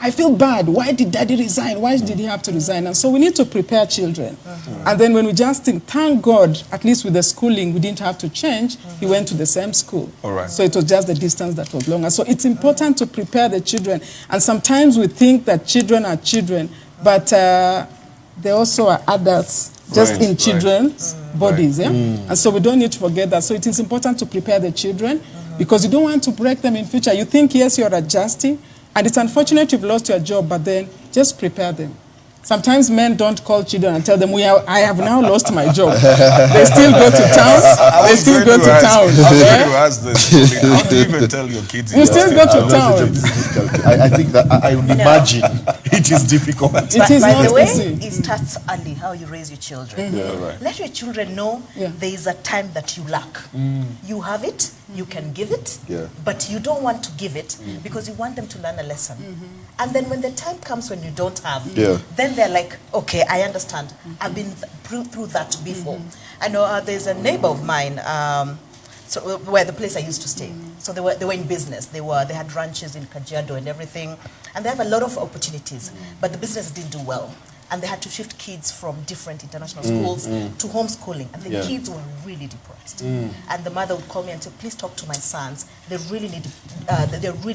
S2: I feel bad. Why did daddy resign? Why did he have to resign? And so we need to prepare children. And then when we just think, thank God, at least with the schooling, we didn't have to change. He went to the same school. So it was just the distance that was longer. So it's important to prepare the children. And sometimes we think that children are children, but they also are adults, just in children's bodies. And so we don't need to forget that. So it is important to prepare the children because you don't want to break them in future. You think, yes, you're adjusting, and it's unfortunate you've lost your job, but then just prepare them. Sometimes men don't call children and tell them, I have now lost my job. They still go to town. They still go to town.
S1: How do you even tell your kids?
S2: You still go to town.
S3: I think that I would imagine it is difficult.
S2: It is
S4: by
S2: not
S4: the way,
S2: easy.
S4: it starts early, how you raise your children. Let your children know there is a time that you lack. You have it, you can give it, but you don't want to give it because you want them to learn a lesson. And then when the time comes when you don't have, then they're like, okay, I understand. I've been through that before. I know there's a neighbor of mine, where the place I used to stay. So they were in business. They had ranches in Kajiado and everything, and they have a lot of opportunities. But the business didn't do well. and they had to shift kids from different international schools to homeschooling, and the kids were really depressed. And the mother would call me and say, please talk to my sons. They're really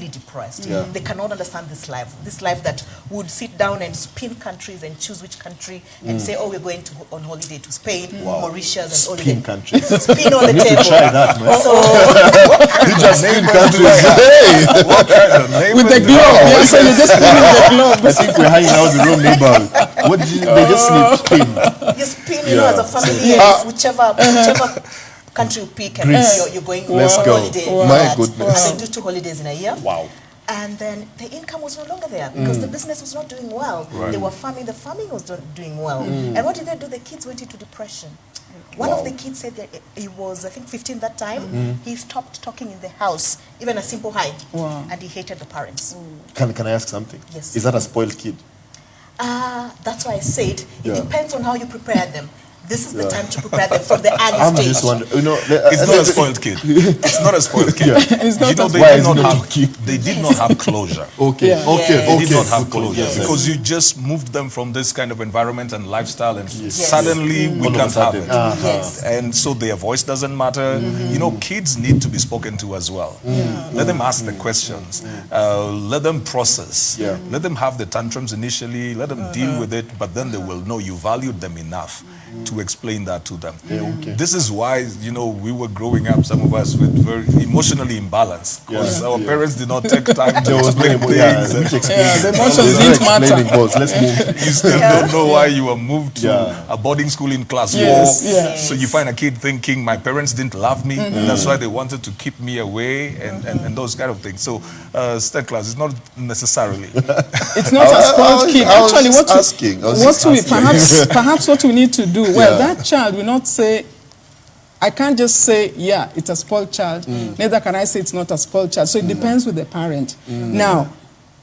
S4: depressed. They cannot understand this life that would sit down and spin countries and choose which country and say, oh, we're going on holiday to Spain, Mauritius, and all
S3: Spin countries.
S4: Spin on the table.
S3: Try that, man.
S4: So,
S3: You just spin countries.
S1: What kind of neighbor?
S2: With the globe. Yeah, so you just spin with the globe.
S3: I think we're hanging out with the wrong neighbor. What did they just spin?
S4: you spin, you know, as a family, whichever country you pick, and you're going
S3: Let's
S4: on
S3: go.
S4: holiday.
S3: My goodness.
S4: And they do 2 holidays in a year.
S3: Wow.
S4: And then the income was no longer there because the business was not doing well. They were farming, the farming was not doing well. And what did they do? The kids went into depression. One of the kids said that he was, I think, 15 that time. He stopped talking in the house, even a simple hi. And he hated the parents.
S3: Can I ask something?
S4: Yes.
S3: Is that a spoiled kid?
S4: That's why I said it depends on how you prepare them. This is the time to prepare them from the early
S3: I'm
S4: stage.
S3: just wondering, you know,
S1: It's not a spoiled kid. It's not a spoiled kid.
S2: It's not
S1: They did not have closure.
S3: Okay.
S1: They did not have
S3: Okay.
S1: closure
S3: Yes.
S1: because you just moved them from this kind of environment and lifestyle, and suddenly we
S3: All of a
S1: can't have
S3: sudden.
S1: it.
S4: Yes.
S1: And so their voice doesn't matter. You know, kids need to be spoken to as well. Let them ask the questions. Let them process. Let them have the tantrums initially. Let them deal with it, but then they will know you valued them enough to explain that to them. This is why, you know, we were growing up, some of us, with very emotionally imbalanced, because our parents did not take time to explain things.
S2: The emotions didn't matter.
S3: Let's move.
S1: You still don't know why you were moved to a boarding school in class 4. So you find a kid thinking, my parents didn't love me, and that's why they wanted to keep me away, and those kind of things. So Stanclaus is not necessarily.
S2: It's not a spoiled kid. Actually, perhaps what we need to do, that child will not say, I can't just say, yeah, it's a spoiled child. Neither can I say it's not a spoiled child. So it depends with the parent. Now,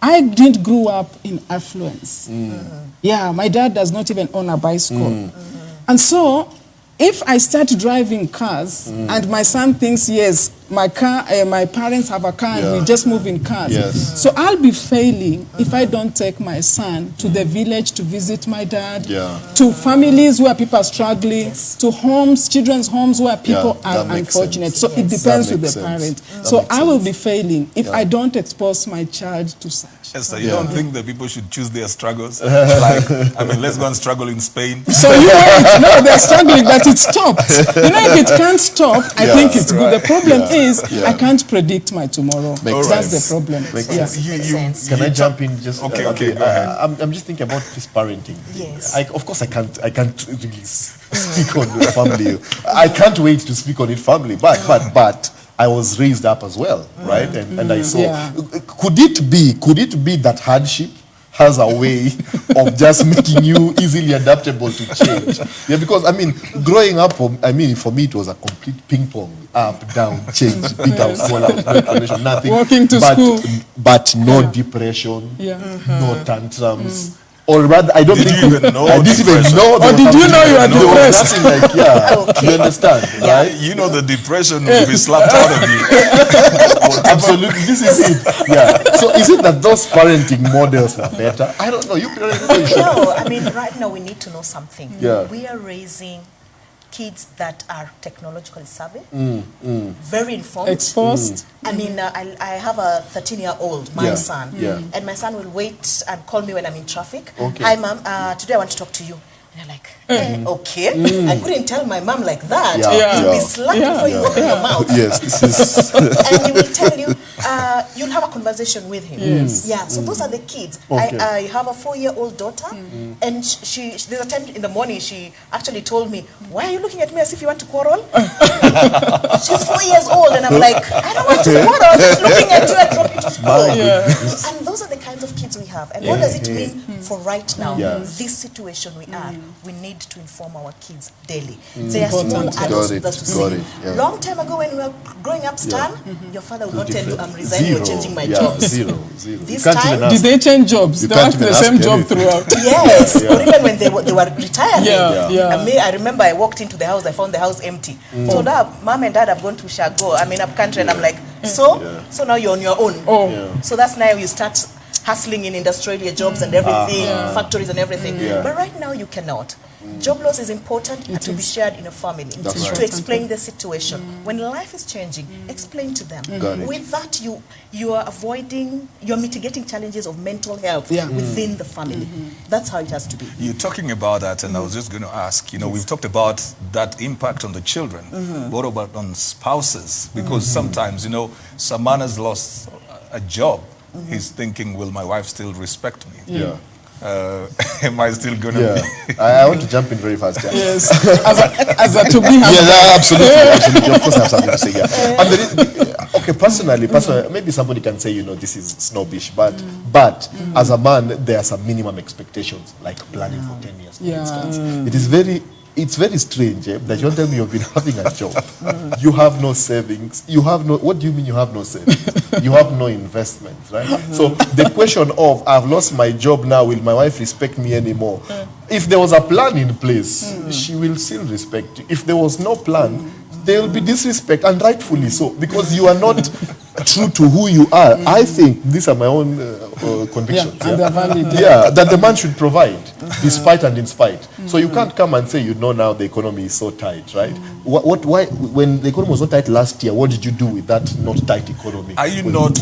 S2: I didn't grow up in affluence. Yeah, my dad does not even own a bicycle. And so, if I start driving cars and my son thinks, yes, my parents have a car and we just move in cars. So I'll be failing if I don't take my son to the village to visit my dad, to families where people are struggling, to homes, children's homes where people are unfortunate. So it depends with the parent. So I will be failing if I don't expose my child to such.
S1: Esther, you don't think that people should choose their struggles? Like, I mean, let's go and struggle in Spain.
S2: So you wait, no, they're struggling, but it stopped. You know, if it can't stop, I think it's good. The problem is, I can't predict my tomorrow. That's the problem.
S3: Can I jump in? Just
S1: okay. Go ahead.
S3: I'm just thinking about this parenting.
S4: Yes.
S3: Of course, I can't really speak on the family. I can't wait to speak on it family, but I was raised up as well, right? And I saw. Could it be that hardship has a way of just making you easily adaptable to change? Yeah, because I mean, growing up, for me it was a complete ping pong, up, down, change, big house, small house, no explanation, nothing.
S2: Walking to school,
S3: but no depression, no tantrums. Or rather, I don't think
S1: you even know.
S3: I didn't even know.
S2: Or did you know you were depressed?
S3: Nothing like, you understand, right?
S1: You know the depression will be slapped out of you.
S3: Absolutely, this is it. Yeah. So is it that those parenting models are better? I don't know. You
S4: No, I mean, right now we need to know something.
S3: Yeah.
S4: We are raising kids that are technologically savvy, very informed.
S2: Exposed.
S4: I mean, I have a 13-year-old, my son, and my son will wait and call me when I'm in traffic. Hi, Mom, today I want to talk to you. And I'm like, okay. I couldn't tell my mom like that. You'll be slapped before you open your mouth.
S3: Yes, this is.
S4: And he will tell you, you'll have a conversation with him. Yeah, so those are the kids. I have a 4-year-old daughter, and she there's a time in the morning she actually told me, why are you looking at me as if you want to quarrel? She's 4 years old, and I'm like, I don't want to quarrel, I'm just looking at you and drop you to school. And those are the kinds of kids we have. And what does it mean for right now, this situation we are? We need to inform our kids daily. They are small adults that to say. Long time ago when we were growing up, Stan, your father would not tell you, I'm resigning or changing my job.
S3: Zero.
S4: This time,
S2: did they change jobs? They worked the same job throughout.
S4: Yes, or even when they were retiring.
S2: Yeah.
S4: I remember I walked into the house, I found the house empty. So now, Mom and Dad have gone to Shago, I'm in up country, and I'm like, so now you're on your own. So that's now you start hustling in industrial jobs and everything, factories and everything. But right now you cannot. Job loss is important to be shared in a family, to explain the situation. When life is changing, explain to them. With that, you are avoiding, you're mitigating challenges of mental health within the family. That's how it has to be.
S1: You're talking about that, and I was just going to ask, we've talked about that impact on the children. What about on spouses? Because sometimes, some man has lost a job. He's thinking, will my wife still respect me? Am I still going to be?
S3: I want to jump in very fast.
S2: Yes, as a to be happy.
S3: Yeah, absolutely. Of course, I have something to say here. And there is, okay, personally, maybe somebody can say, this is snobbish, but as a man, there are some minimum expectations, like planning for 10 years, for instance. It's very strange that you tell me you've been having a job. You have no savings. What do you mean you have no savings? You have no investments, right? So the question of, I've lost my job now, will my wife respect me anymore? If there was a plan in place, she will still respect you. If there was no plan, there will be disrespect, and rightfully so, because you are not true to who you are. I think these are my own convictions.
S2: And they're valid.
S3: That the man should provide, despite and in spite. So you can't come and say, now the economy is so tight, right? Why, when the economy was so tight last year, what did you do with that not tight economy?
S1: Are you not,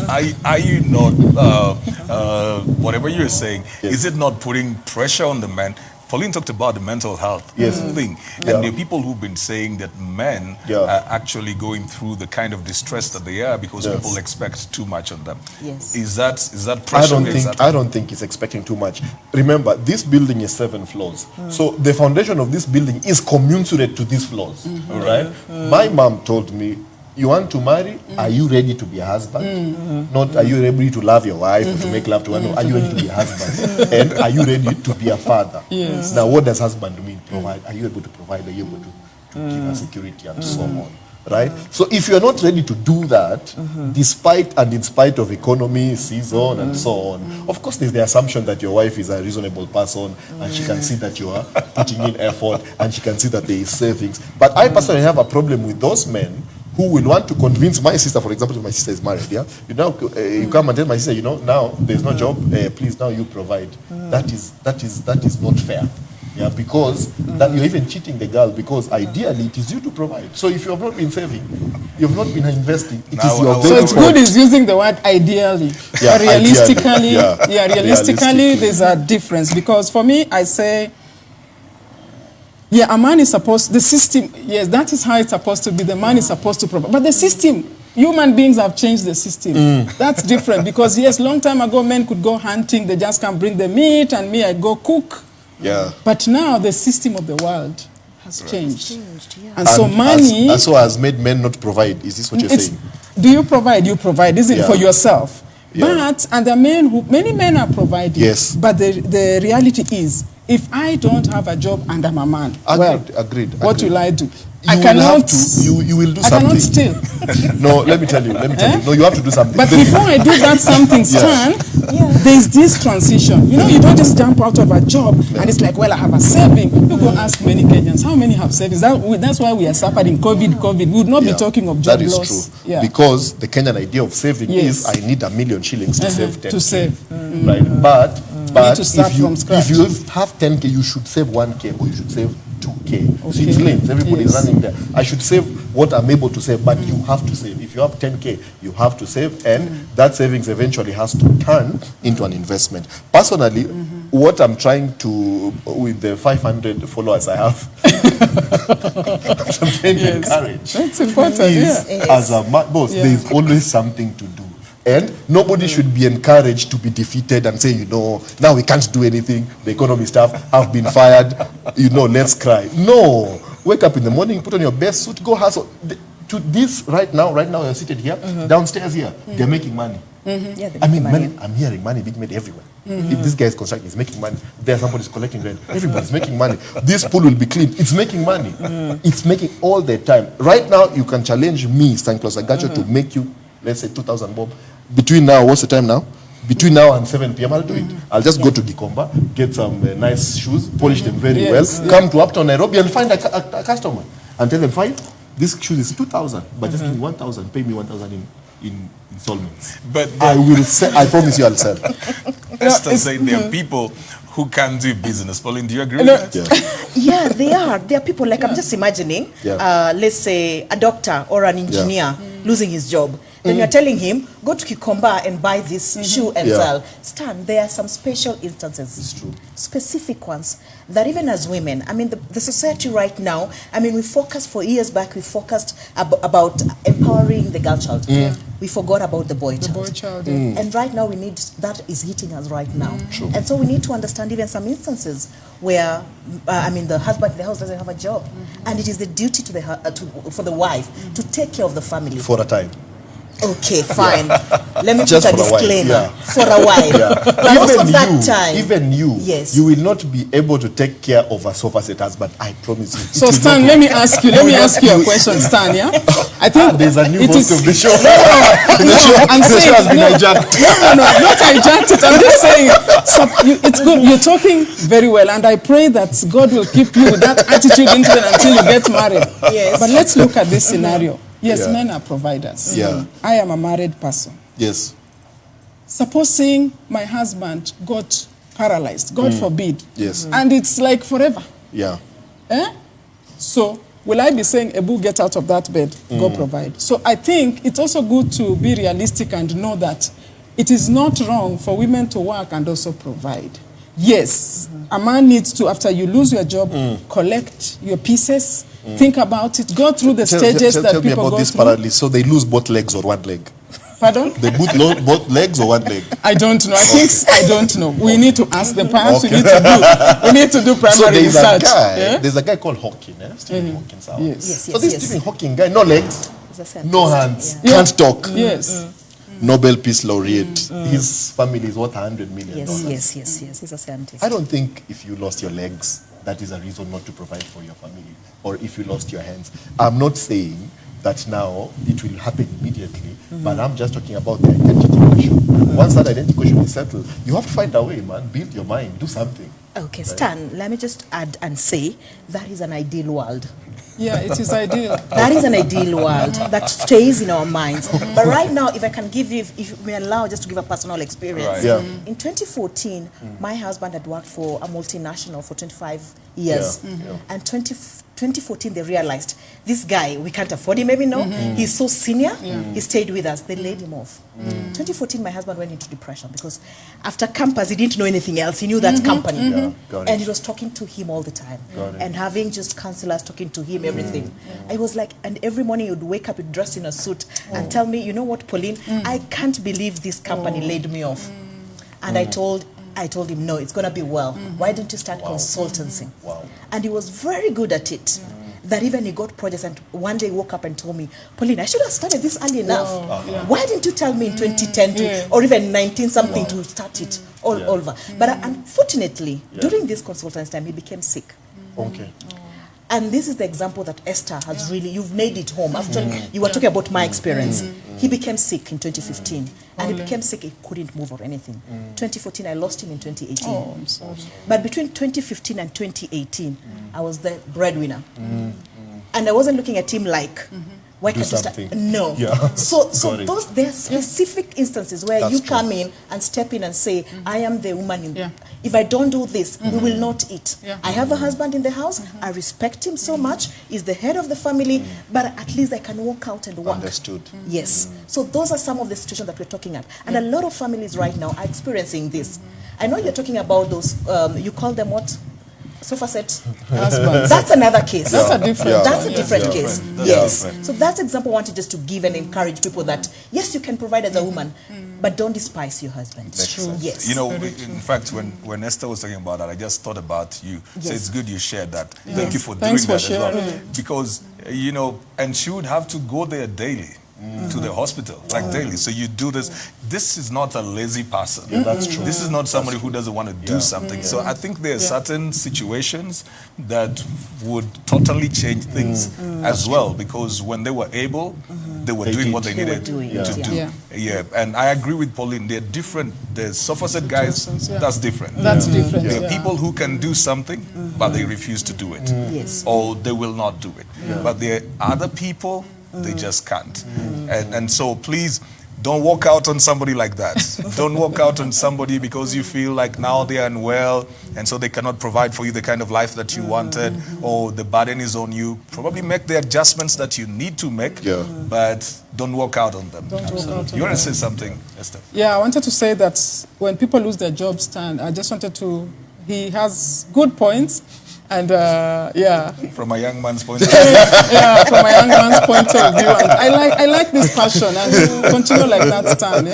S1: whatever you're saying, is it not putting pressure on the man? Pauline talked about the mental health thing. And there are people who've been saying that men are actually going through the kind of distress that they are because people expect too much on them. Is that pressure?
S3: I don't think it's expecting too much. Remember, this building is 7 floors. So the foundation of this building is commensurate to these floors. Right? My mom told me, you want to marry? Are you ready to be a husband? Not are you ready to love your wife or to make love to her? No, are you ready to be a husband? And are you ready to be a father? Now, what does husband mean? Provide. Are you able to provide? Are you able to give her security and so on? Right? So if you're not ready to do that, despite and in spite of economy, season, and so on, of course there's the assumption that your wife is a reasonable person and she can see that you are putting in effort and she can see that there is savings. But I personally have a problem with those men who will want to convince my sister, for example, if my sister is married, you come and tell my sister, now there's no job, please now you provide. That is not fair. Because that you're even cheating the girl, because ideally it is you to provide. So if you have not been saving, you have not been investing, it is your
S2: So it's good is using the word ideally. But realistically, realistically there's a difference. Because for me, I say, a man is supposed, the system, that is how it's supposed to be. The man is supposed to provide. But the system, human beings have changed the system. That's different because, long time ago, men could go hunting. They just can bring the meat and me, I go cook. But now the system of the world has changed. And so money...
S3: And so has made men not provide. Is this what you're saying?
S2: Do you provide? You provide, isn't it, for yourself? But, and there are men who, many men are providing. But the reality is, if I don't have a job and I'm a man,
S3: agreed.
S2: What will I do?
S3: You will do something.
S2: I cannot steal.
S3: No, let me tell you. No, you have to do something.
S2: But before I do that something, there's this transition. You don't just jump out of a job and it's like, I have a saving. You go ask many Kenyans, how many have savings? That's why we are suffering COVID. We would not be talking of job loss.
S3: That is true. Because the Kenyan idea of saving is, I need $1 million shillings to save 10K.
S2: To save.
S3: Right? But
S2: if
S3: you have 10K, you should save 1K or you should save 2K. So it's linked. Everybody is running there. I should save what I'm able to save, but you have to save. If you have 10K, you have to save, and that savings eventually has to turn into an investment. Personally, what I'm trying to, with the 500 followers I have, I'm trying to encourage.
S2: That's important,
S3: as a boss, there is always something to do. And nobody should be encouraged to be defeated and say, now we can't do anything. The economy staff have been fired. Let's cry. No. Wake up in the morning, put on your best suit, go hustle. To this right now you're seated here, downstairs here, they're making money. I'm hearing money being made everywhere. If this guy is constructing, he's making money. There somebody's collecting rent. Everybody's making money. This pool will be cleaned. It's making money. It's making all the time. Right now, you can challenge me, Stanclaus Agacho, to make you, let's say, 2,000 bob. Between now, what's the time now? Between now and 7 p.m., I'll do it. I'll just go to Gikomba, get some nice shoes, polish them very well, come to Uptown Nairobi and find a customer. And tell them, fine, this shoes is 2,000, but just give me 1,000, pay me 1,000 in in installments.
S1: But
S3: I will sell. I promise you, I'll sell.
S1: Esther said there are people who can do business. Pauline, do you agree
S2: No.
S1: with that?
S3: Yeah.
S4: Yeah, they are. There are people, like I'm just imagining, let's say a doctor or an engineer losing his job. Then you're telling him, go to Kikomba and buy this shoe and sell. Stan, there are some special instances.
S3: It's true.
S4: Specific ones that even as women, I mean, the society right now, I mean, we focused for years back, we focused about empowering the girl child. We forgot about the boy child.
S2: The boy child, yeah.
S4: And right now we need, that is hitting us right now.
S3: True.
S4: And so we need to understand even some instances where, I mean, the husband in the house doesn't have a job. And it is the duty to the, for the wife to take care of the family.
S3: For a time.
S4: Okay, fine. Let me
S3: Just
S4: put a
S3: for a while,
S4: disclaimer.
S3: yeah.
S4: For a while. But most of that time.
S3: Even you,
S4: Yes.
S3: you will not be able to take care of a sofa set husband. I promise you.
S2: So Stan, let me ask you a question, Stan, yeah? I think
S3: There's a new
S2: it
S3: host
S2: is-
S3: of the show.
S2: I'm
S3: The show
S2: saying,
S3: has been
S2: no,
S3: hijacked.
S2: no, not hijacked it. I'm just saying, it's good. You're talking very well, and I pray that God will keep you with that attitude into it until you get married.
S4: Yes.
S2: But let's look at this scenario. Yes,
S3: Yeah.
S2: men are providers.
S3: Yeah.
S2: I am a married person.
S3: Yes.
S2: Supposing my husband got paralyzed, God forbid.
S3: Yes.
S2: And it's like forever.
S3: Yeah.
S2: So will I be saying, Ebu, get out of that bed, go provide? So I think it's also good to be realistic and know that it is not wrong for women to work and also provide. Yes, a man needs to, after you lose your job, collect your pieces, think about it, go through the stages that
S3: tell me
S2: people
S3: about
S2: go
S3: this
S2: through.
S3: paralysis. So they lose both legs or one leg?
S2: Pardon?
S3: They both legs or one leg?
S2: I don't know. I don't know. We need to ask them. Perhaps
S3: Okay.
S2: we need to do
S3: So
S2: primary
S3: there's a
S2: research.
S3: guy.
S2: Yeah?
S3: There's a guy called Hawking. Stephen Hawking's out.
S2: Yes.
S4: Yes,
S3: So this
S4: yes.
S3: Stephen Hawking guy, no legs,
S4: He's a scientist.
S3: no hands,
S2: Yeah.
S3: can't talk.
S2: Yes.
S3: Nobel Peace Laureate. His family is worth $100 million.
S4: Yes. He's a scientist.
S3: I don't think if you lost your legs, that is a reason not to provide for your family. Or if you lost your hands. I'm not saying that now it will happen immediately, but I'm just talking about the identity question. Once that identity question is settled, you have to find a way, man. Build your mind, do something.
S4: Okay, Stan, let me just add and say that is an ideal world.
S2: Yeah, it is ideal.
S4: That is an ideal world that stays in our minds. But right now, if I can give you, if you may allow, just to give a personal experience.
S1: Right.
S3: Yeah.
S4: In 2014, my husband had worked for a multinational for 25 years.
S3: Yeah.
S4: And 2014, they realized, this guy, we can't afford him anymore. He's so senior. He stayed with us. They laid him off. 2014, my husband went into depression because after campus, he didn't know anything else. He knew that company.
S3: Yeah, got it.
S4: And it was talking to him all the time.
S3: Got it.
S4: And having just counselors talking to him, everything. I was like, and every morning you'd wake up, you'd dress in a suit and tell me, you know what, Pauline, I can't believe this company laid me off. And I told him, no, it's going to be well. Why don't you start consultancy?
S3: Wow.
S4: And he was very good at it. That even he got projects, and one day he woke up and told me, Pauline, I should have started this early enough. Why didn't you tell me in 2010 to, or even 19 something to start it all over? But unfortunately, during this consultancy time, he became sick.
S3: Okay.
S4: And this is the example that Esther has really, you've made it home. After you were talking about my experience. He became sick in 2015. And he became sick, he couldn't move or anything. 2014, I lost him in 2018.
S2: Oh, I'm sorry.
S4: But between 2015 and 2018, I was the breadwinner. And I wasn't looking at him like, why
S3: Do
S4: can't you start?
S3: something.
S4: No.
S3: Yeah.
S4: So
S3: Got it.
S4: those, there are specific instances where
S3: That's
S4: you
S3: true.
S4: come in and step in and say, I am the woman in,
S2: Yeah.
S4: if I don't do this, we will not eat.
S2: Yeah.
S4: I have a husband in the house, I respect him so much, he's the head of the family, but at least I can walk out and work.
S3: Understood.
S4: Yes. So those are some of the situations that we're talking at. And a lot of families right now are experiencing this. I know you're talking about those, you call them what? Sofa set?
S2: Husbands.
S4: That's another case.
S2: That's a different-
S3: Yeah.
S4: That's a
S2: Yeah.
S4: different
S3: Yeah.
S4: case.
S3: That's
S4: Yes.
S3: different.
S4: So that's example I wanted just to give and encourage people that, yes, you can provide as a woman, but don't despise your husband.
S3: Makes sense.
S4: Yes.
S1: You know, in fact, when Esther was talking about that, I just thought about you. So
S4: Yes.
S1: it's good you shared that.
S2: Yes.
S1: Thank you for
S2: Thanks
S1: doing
S2: for
S1: that as well.
S2: sharing.
S1: Because, you know, and she would have to go there daily to the hospital, like daily. So you do this. This is not a lazy person.
S3: Yeah, that's true.
S1: This is not somebody who doesn't want to do something. So I think there are certain situations that would totally change things as well, because when they were able, they were
S3: They
S1: doing
S3: did.
S1: what they
S4: They were
S1: needed
S4: doing
S1: to
S4: it,
S1: do.
S2: yeah.
S1: Yeah, and I agree with Pauline. They're different. The sofa set guys,
S2: Situations, yeah.
S1: that's different.
S2: That's different.
S1: There are
S2: yeah.
S1: people who can do something, but they refuse to do it.
S4: Yes.
S1: Or they will not do it. But there are other people They just can't. And so please, don't walk out on somebody like that. Don't walk out on somebody because you feel like now they are unwell and so they cannot provide for you the kind of life that you wanted, or the burden is on you. Probably make the adjustments that you need to make, but don't walk out on them.
S2: Don't walk out on
S1: You want to
S2: them.
S1: say something, Esther?
S2: Yeah, I wanted to say that when people lose their jobs, Stan, I just wanted to, he has good points. And
S1: From a young man's point of view.
S2: yeah, from a young man's point of view. And I like this passion, and you continue like that, Stan,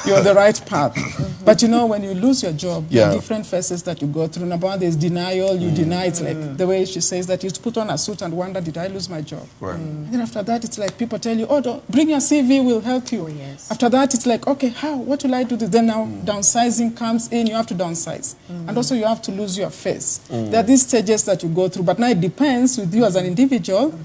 S2: You're on the right path. But you know, when you lose your job, there are different phases that you go through. Number one, there's denial. You deny. It's like the way she says that you put on a suit and wonder, did I lose my job?
S1: Right.
S2: And then after that, it's like people tell you, oh, don't, bring your CV, we'll help you.
S4: Yes.
S2: After that, it's like, okay, how? What will I do? Then now downsizing comes in. You have to downsize. And also you have to lose your face. There are these stages that you go through. But now it depends with you as an individual.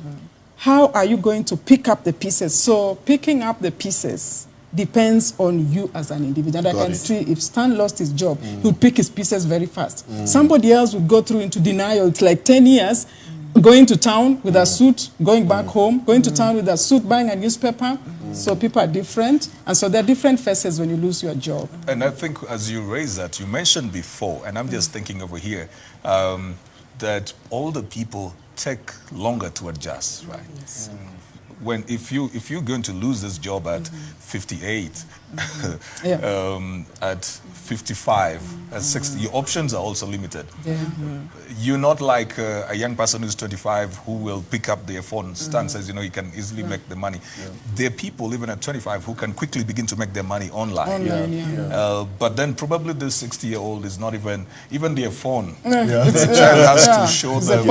S2: How are you going to pick up the pieces? So picking up the pieces depends on you as an individual. And I can see if Stan lost his job, he would pick his pieces very fast. Somebody else would go through into denial. It's like 10 years, going to town with a suit, going back home, going to town with a suit, buying a newspaper. So people are different. And so there are different phases when you lose your job.
S1: And I think as you raised that, you mentioned before, and I'm just thinking over here, that older people take longer to adjust, right?
S4: Yes.
S1: If you're going to lose this job at 58, at 55, at 60, your options are also limited. You're not like a young person who's 25 who will pick up their phone. Stan says, you can easily make the money. There are people even at 25 who can quickly begin to make their money online. But then probably the 60-year-old is not even their phone. The child has to show them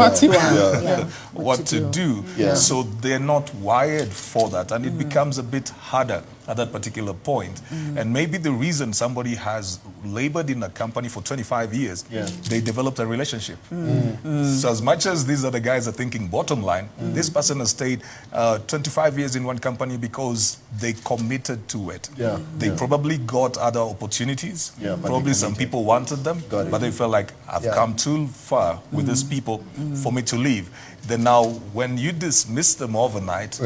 S1: what to do. So they're not wired for that, and it becomes a bit harder at that particular point. And maybe the reason somebody has labored in a company for 25 years, they developed a relationship. So as much as these other guys are thinking bottom line, this person has stayed 25 years in one company because they committed to it. They probably got other opportunities. Probably some people wanted them, but they felt like, I've come too far with these people for me to leave. Then now, when you dismiss them overnight,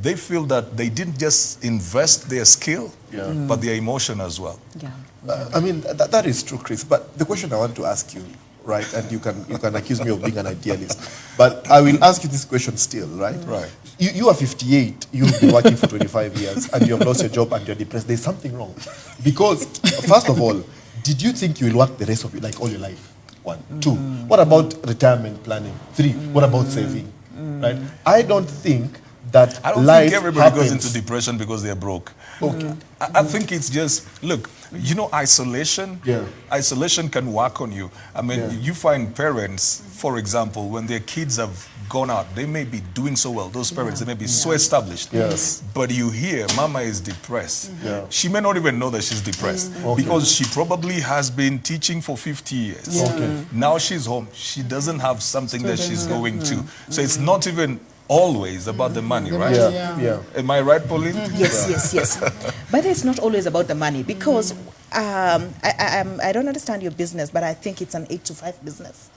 S1: they feel that they didn't just invest their skill, but their emotion as well.
S3: I mean, that is true, Chris. But the question I want to ask you, right, and you can accuse me of being an idealist, but I will ask you this question still, right?
S1: Right.
S3: You are 58, you've been working for 25 years, and you have lost your job and you're depressed. There's something wrong. Because, first of all, did you think you will work the rest of your, like all your life? 1. 2, what about retirement planning? 3, what about saving? Right? I don't think that
S1: I don't
S3: life
S1: think everybody goes
S3: happens.
S1: into depression because they're broke.
S3: Okay.
S1: I think it's just, look, isolation. Isolation can work on you. I mean, you find parents, for example, when their kids have gone out, they may be doing so well. Those parents, they may be so established. But you hear, mama is depressed. She may not even know that she's depressed because she probably has been teaching for 50 years. Now she's home. She doesn't have something that she's going to. So it's not even always about the money, right? Am I right, Pauline?
S4: Yes. But it's not always about the money because I don't understand your business, but I think it's an 8 to 5 business.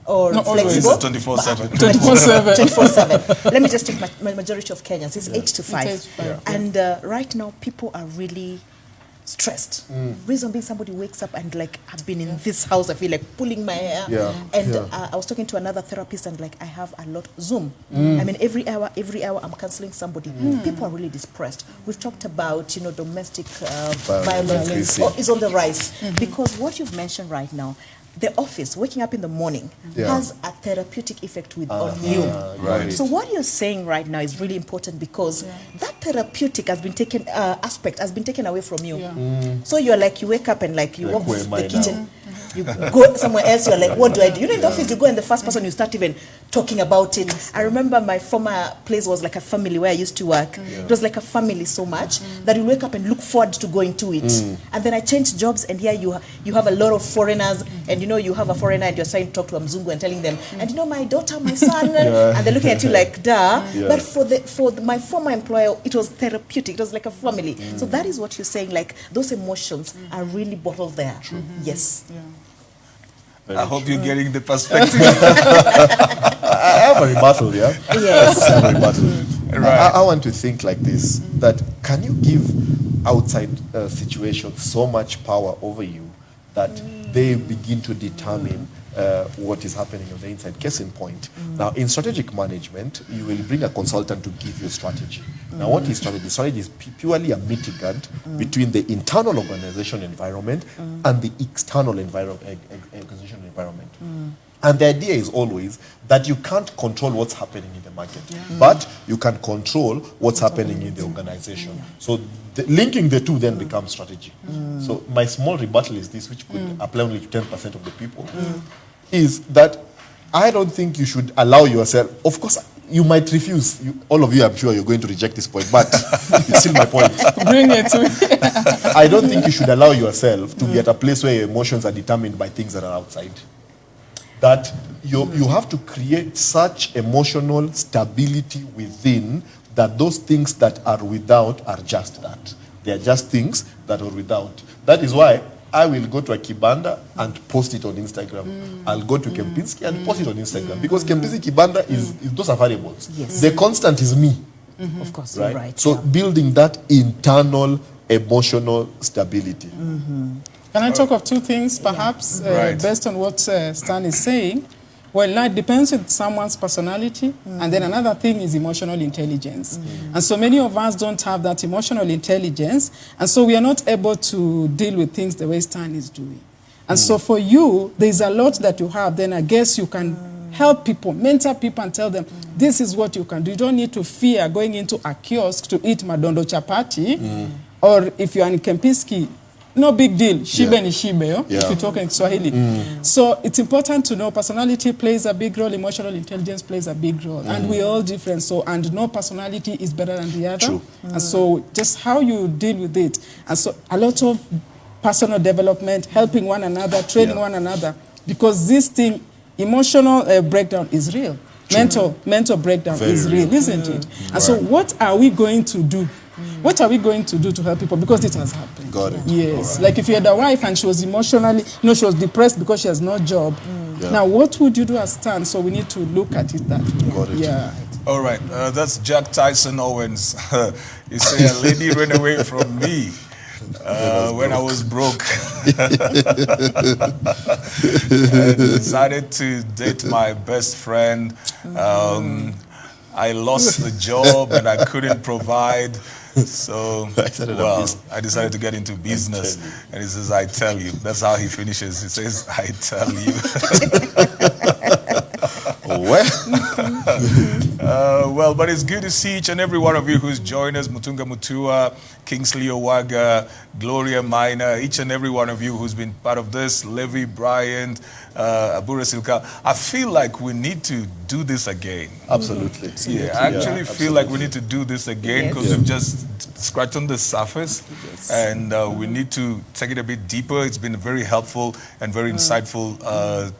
S4: Or
S2: Not
S4: flexible.
S1: 24/7.
S2: 24/7.
S4: 24/7. Let me just take my majority of Kenyans. It's 8 to 5.
S2: 8 to 5.
S4: And right now, people are really stressed. Reason being, somebody wakes up and like, I've been in this house, I feel like pulling my hair. And I was talking to another therapist and like, I have a lot Zoom. I mean, every hour I'm counseling somebody. People are really depressed. We've talked about, domestic violence is on the rise. Because what you've mentioned right now, the office, waking up in the morning, has a therapeutic effect on you.
S1: Right.
S4: So what you're saying right now is really important because that therapeutic has been taken aspect has been taken away from you. So you're like, you wake up and like you walk to the kitchen. You go somewhere else, you're like, what do I do? In the office, you go and the first person you start even talking about it. I remember my former place was like a family where I used to work. It was like a family so much that you wake up and look forward to going to it. And then I changed jobs and here you have a lot of foreigners and you have a foreigner and you're trying to talk to a Mzungu and telling them, and my daughter, my son, and they're looking at you like, duh. But for my former employer, it was therapeutic. It was like a family. So that is what you're saying, like those emotions are really bottled there. Yes.
S1: I hope you're getting the perspective.
S3: I have a rebuttal,
S4: Yes.
S3: I have a rebuttal.
S1: Right.
S3: I want to think like this, that can you give outside situations so much power over you that they begin to determine what is happening on the inside? Case in point. Now, in strategic management, you will bring a consultant to give you strategy. Now, what is strategy? Strategy is purely a mitigant between the internal organization environment and the external organization environment. And the idea is always that you can't control what's happening in the market, but you can control what's happening in the organization. So linking the two then becomes strategy. So my small rebuttal is this, which could apply only to 10% of the people, is that I don't think you should allow yourself, of course, you might refuse. All of you, I'm sure you're going to reject this point, but it's still my point.
S2: Bring it to me.
S3: I don't think you should allow yourself to be at a place where your emotions are determined by things that are outside. That you have to create such emotional stability within that those things that are without are just that. They are just things that are without. That is why I will go to a Kibanda and post it on Instagram. I'll go to Kempinski and post it on Instagram. Because Kempinski, Kibanda, those are variables.
S4: Yes.
S3: The constant is me.
S4: Of course,
S3: Right?
S4: you're right.
S3: So building that internal emotional stability.
S2: Can I talk of two things, perhaps,
S1: Right.
S2: based on what Stan is saying? Well, now it depends on someone's personality, and then another thing is emotional intelligence. And so many of us don't have that emotional intelligence, and so we are not able to deal with things the way Stan is doing. And so for you, there's a lot that you have, then I guess you can help people, mentor people and tell them, this is what you can do. You don't need to fear going into a kiosk to eat madondo chapati, or if you're in Kempinski, no big deal. Shibe ni shibe, if you talk in Swahili. So it's important to know personality plays a big role, emotional intelligence plays a big role. And we're all different, so, and no personality is better than the other.
S3: True.
S2: And so just how you deal with it. And so a lot of personal development, helping one another, training one another, because this thing, emotional breakdown is real. Mental breakdown is real, isn't it? And so what are we going to do? What are we going to do to help people? Because it has happened.
S3: Got it.
S2: Yes. Like if you had a wife and she was emotionally, she was depressed because she has no job. Now, what would you do as Stan? So we need to look at it that way.
S3: Got it.
S2: Yeah.
S1: All right, that's Jack Tyson Owens. He said, a lady ran away from me when I was broke. I decided to date my best friend. I lost the job and I couldn't provide. So, I decided to get into business. And he says, I tell you. That's how he finishes. He says, I tell you. Well, but it's good to see each and every one of you who's joined us. Mutunga Mutua, Kingsley Owaga, Gloria Minor, each and every one of you who's been part of this, Levi Bryant, Abura Silka. I feel like we need to do this again.
S3: Absolutely.
S1: Yeah, I actually feel like we need to do this again because we've just scratched on the surface and we need to take it a bit deeper. It's been a very helpful and very insightful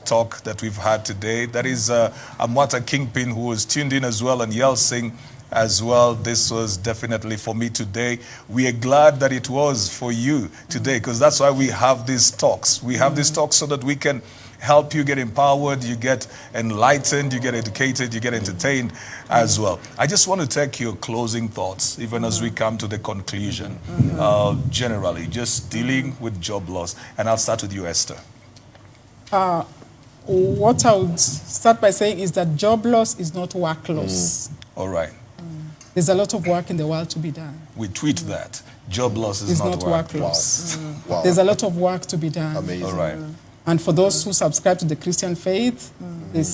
S1: talk that we've had today. That is Mwatu Kingpin, who was tuned in as well, and Yelsing as well. This was definitely for me today. We are glad that it was for you today because that's why we have these talks. We have these talks so that we can help you get empowered, you get enlightened, you get educated, you get entertained as well. I just want to take your closing thoughts, even as we come to the conclusion, generally, just dealing with job loss. And I'll start with you, Esther.
S2: What I would start by saying is that job loss is not work loss.
S1: All right.
S2: There's a lot of work in the world to be done.
S1: We tweet that. Job loss is
S2: It's
S1: not work
S2: loss.
S3: Wow.
S2: There's a lot of work to be done.
S3: Amazing.
S1: All right.
S2: And for those who subscribe to the Christian faith,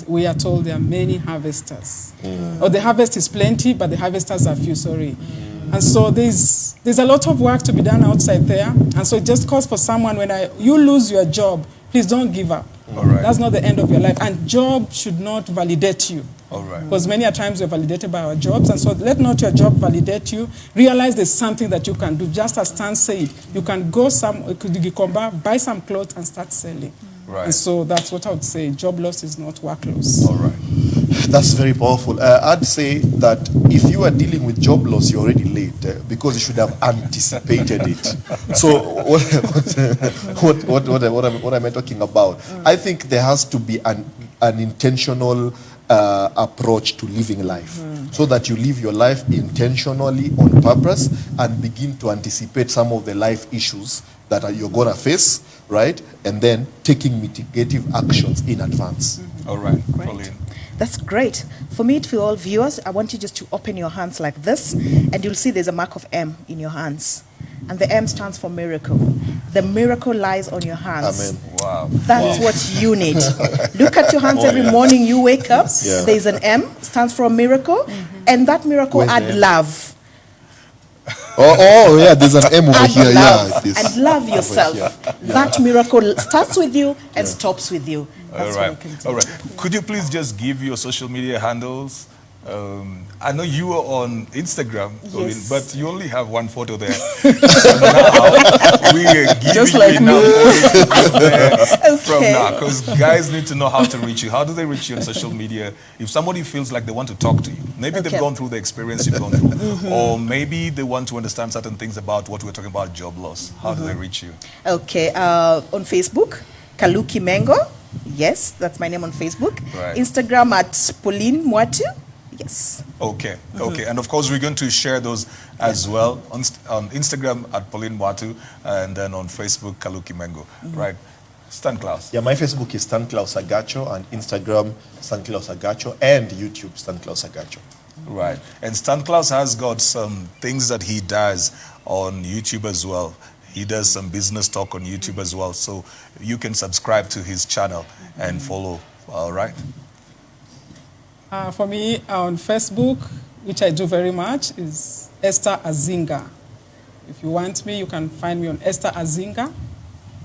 S2: we are told there are many harvesters. Or the harvest is plenty, but the harvesters are few, sorry. And so there's a lot of work to be done outside there. And so it just calls for someone, when you lose your job, please don't give up.
S1: All right.
S2: That's not the end of your life. And job should not validate you.
S1: All right.
S2: Because many a times we're validated by our jobs. And so let not your job validate you. Realize there's something that you can do. Just as Stan said, you can go buy some clothes and start selling.
S1: Right.
S2: And so that's what I would say. Job loss is not work loss.
S1: All right.
S3: That's very powerful. I'd say that if you are dealing with job loss, you're already late because you should have anticipated it. So what am I talking about? I think there has to be an intentional approach to living life, so that you live your life intentionally on purpose and begin to anticipate some of the life issues that you're going to face, right? And then taking mitigative actions in advance.
S1: All right,
S4: Great.
S1: Pauline.
S4: That's great. For me, to all viewers, I want you just to open your hands like this, and you'll see there's a mark of M in your hands. And the M stands for miracle. The miracle lies on your hands.
S3: Amen.
S1: Wow.
S4: That's what you need. Look at your hands every morning you wake up.
S3: Yeah.
S4: There's an M, stands for a miracle. And that miracle
S3: Where's the
S4: add
S3: M?
S4: love.
S3: Oh, yeah, there's an M over
S4: Add
S3: here.
S4: love.
S3: Yeah, it is.
S4: And love yourself. That miracle starts with you and stops with you.
S1: All
S4: That's what I
S1: right.
S4: can do.
S1: All right. Could you please just give your social media handles? I know you are on Instagram, Pauline,
S4: Yes.
S1: but you only have one photo there. So now we are giving
S2: Just
S1: you
S2: like
S1: enough
S2: me.
S1: photos to go there from
S4: Okay.
S1: now, because guys need to know how to reach you. How do they reach you on social media? If somebody feels like they want to talk to you, maybe they've
S4: Okay.
S1: gone through the experience you've gone through, or maybe they want to understand certain things about what we're talking about, job loss. How do they reach you?
S4: Okay, on Facebook, Kaluki Mengo. Yes, that's my name on Facebook.
S1: Right.
S4: Instagram at Pauline Mwatu. Yes.
S1: Okay, okay. And of course, we're going to share those as well on Instagram at Pauline Mwatu, and then on Facebook, Kaluki Mengo. Right. Stanclaus.
S3: Yeah, my Facebook is Stanclaus Agacho, and Instagram Stanclaus Agacho, and YouTube Stanclaus Agacho.
S1: Right. And Stanclaus has got some things that he does on YouTube as well. He does some business talk on YouTube as well. So you can subscribe to his channel and follow. All right.
S2: For me, on Facebook, which I do very much, is Esther Azinga. If you want me, you can find me on Esther Azinga.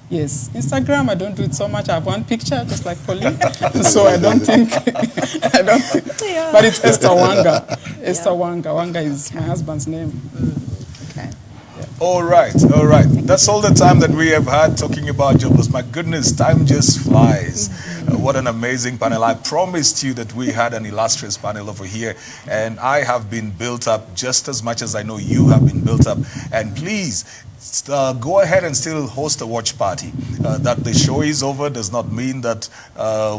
S2: Yes, Instagram, I don't do it so much. I have one picture, just like Pauline. So I don't think,
S4: Yeah.
S2: but it's Esther Wanga. Esther Wanga. Wanga is my husband's name.
S4: Okay.
S1: All right, all right. That's all the time that we have had talking about job loss. My goodness, time just flies. What an amazing panel. I promised you that we had an illustrious panel over here, and I have been built up just as much as I know you have been built up. And please, go ahead and still host a watch party. That the show is over does not mean that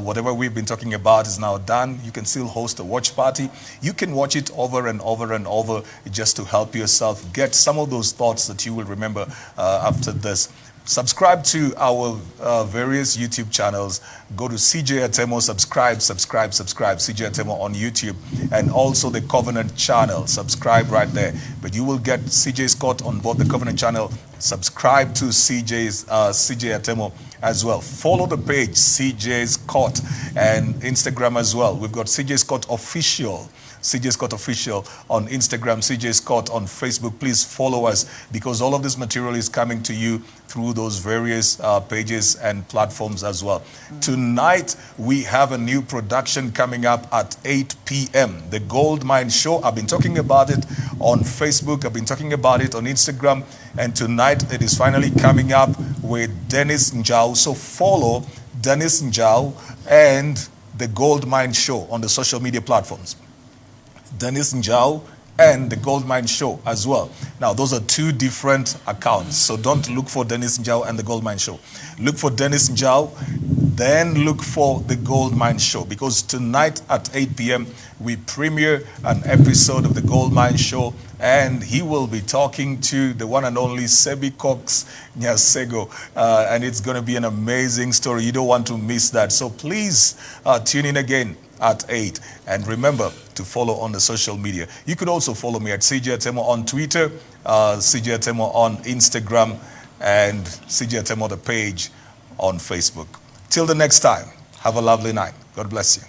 S1: whatever we've been talking about is now done. You can still host a watch party. You can watch it over and over and over just to help yourself get some of those thoughts that you will remember after this. Subscribe to our various YouTube channels. Go to CJ Atemo, subscribe, CJ Atemo on YouTube, and also the Covenant channel. Subscribe right there. But you will get CJ Scott on both the Covenant channel. Subscribe to CJ Atemo as well. Follow the page, CJ Scott, and Instagram as well. We've got CJ Scott Official. CJ Scott Official on Instagram, CJ Scott on Facebook. Please follow us, because all of this material is coming to you through those various pages and platforms as well. Tonight, we have a new production coming up at 8 p.m. The Gold Mine Show. I've been talking about it on Facebook. I've been talking about it on Instagram. And tonight, it is finally coming up with Dennis Njau. So follow Dennis Njau and the Gold Mine Show on the social media platforms. Dennis Njau and the Gold Mine Show as well. Now, those are two different accounts, so don't look for Dennis Njau and the Gold Mine Show. Look for Dennis Njau, then look for the Gold Mine Show, because tonight at 8 p.m. we premiere an episode of the Gold Mine Show, and he will be talking to the one and only Sebi Cox Nyasego, and it's going to be an amazing story. You don't want to miss that, so please tune in again at 8. And remember to follow on the social media. You could also follow me at CJ Atemo on Twitter, CJ Atemo on Instagram, and CJ Atemo the page on Facebook. Till the next time, have a lovely night. God bless you.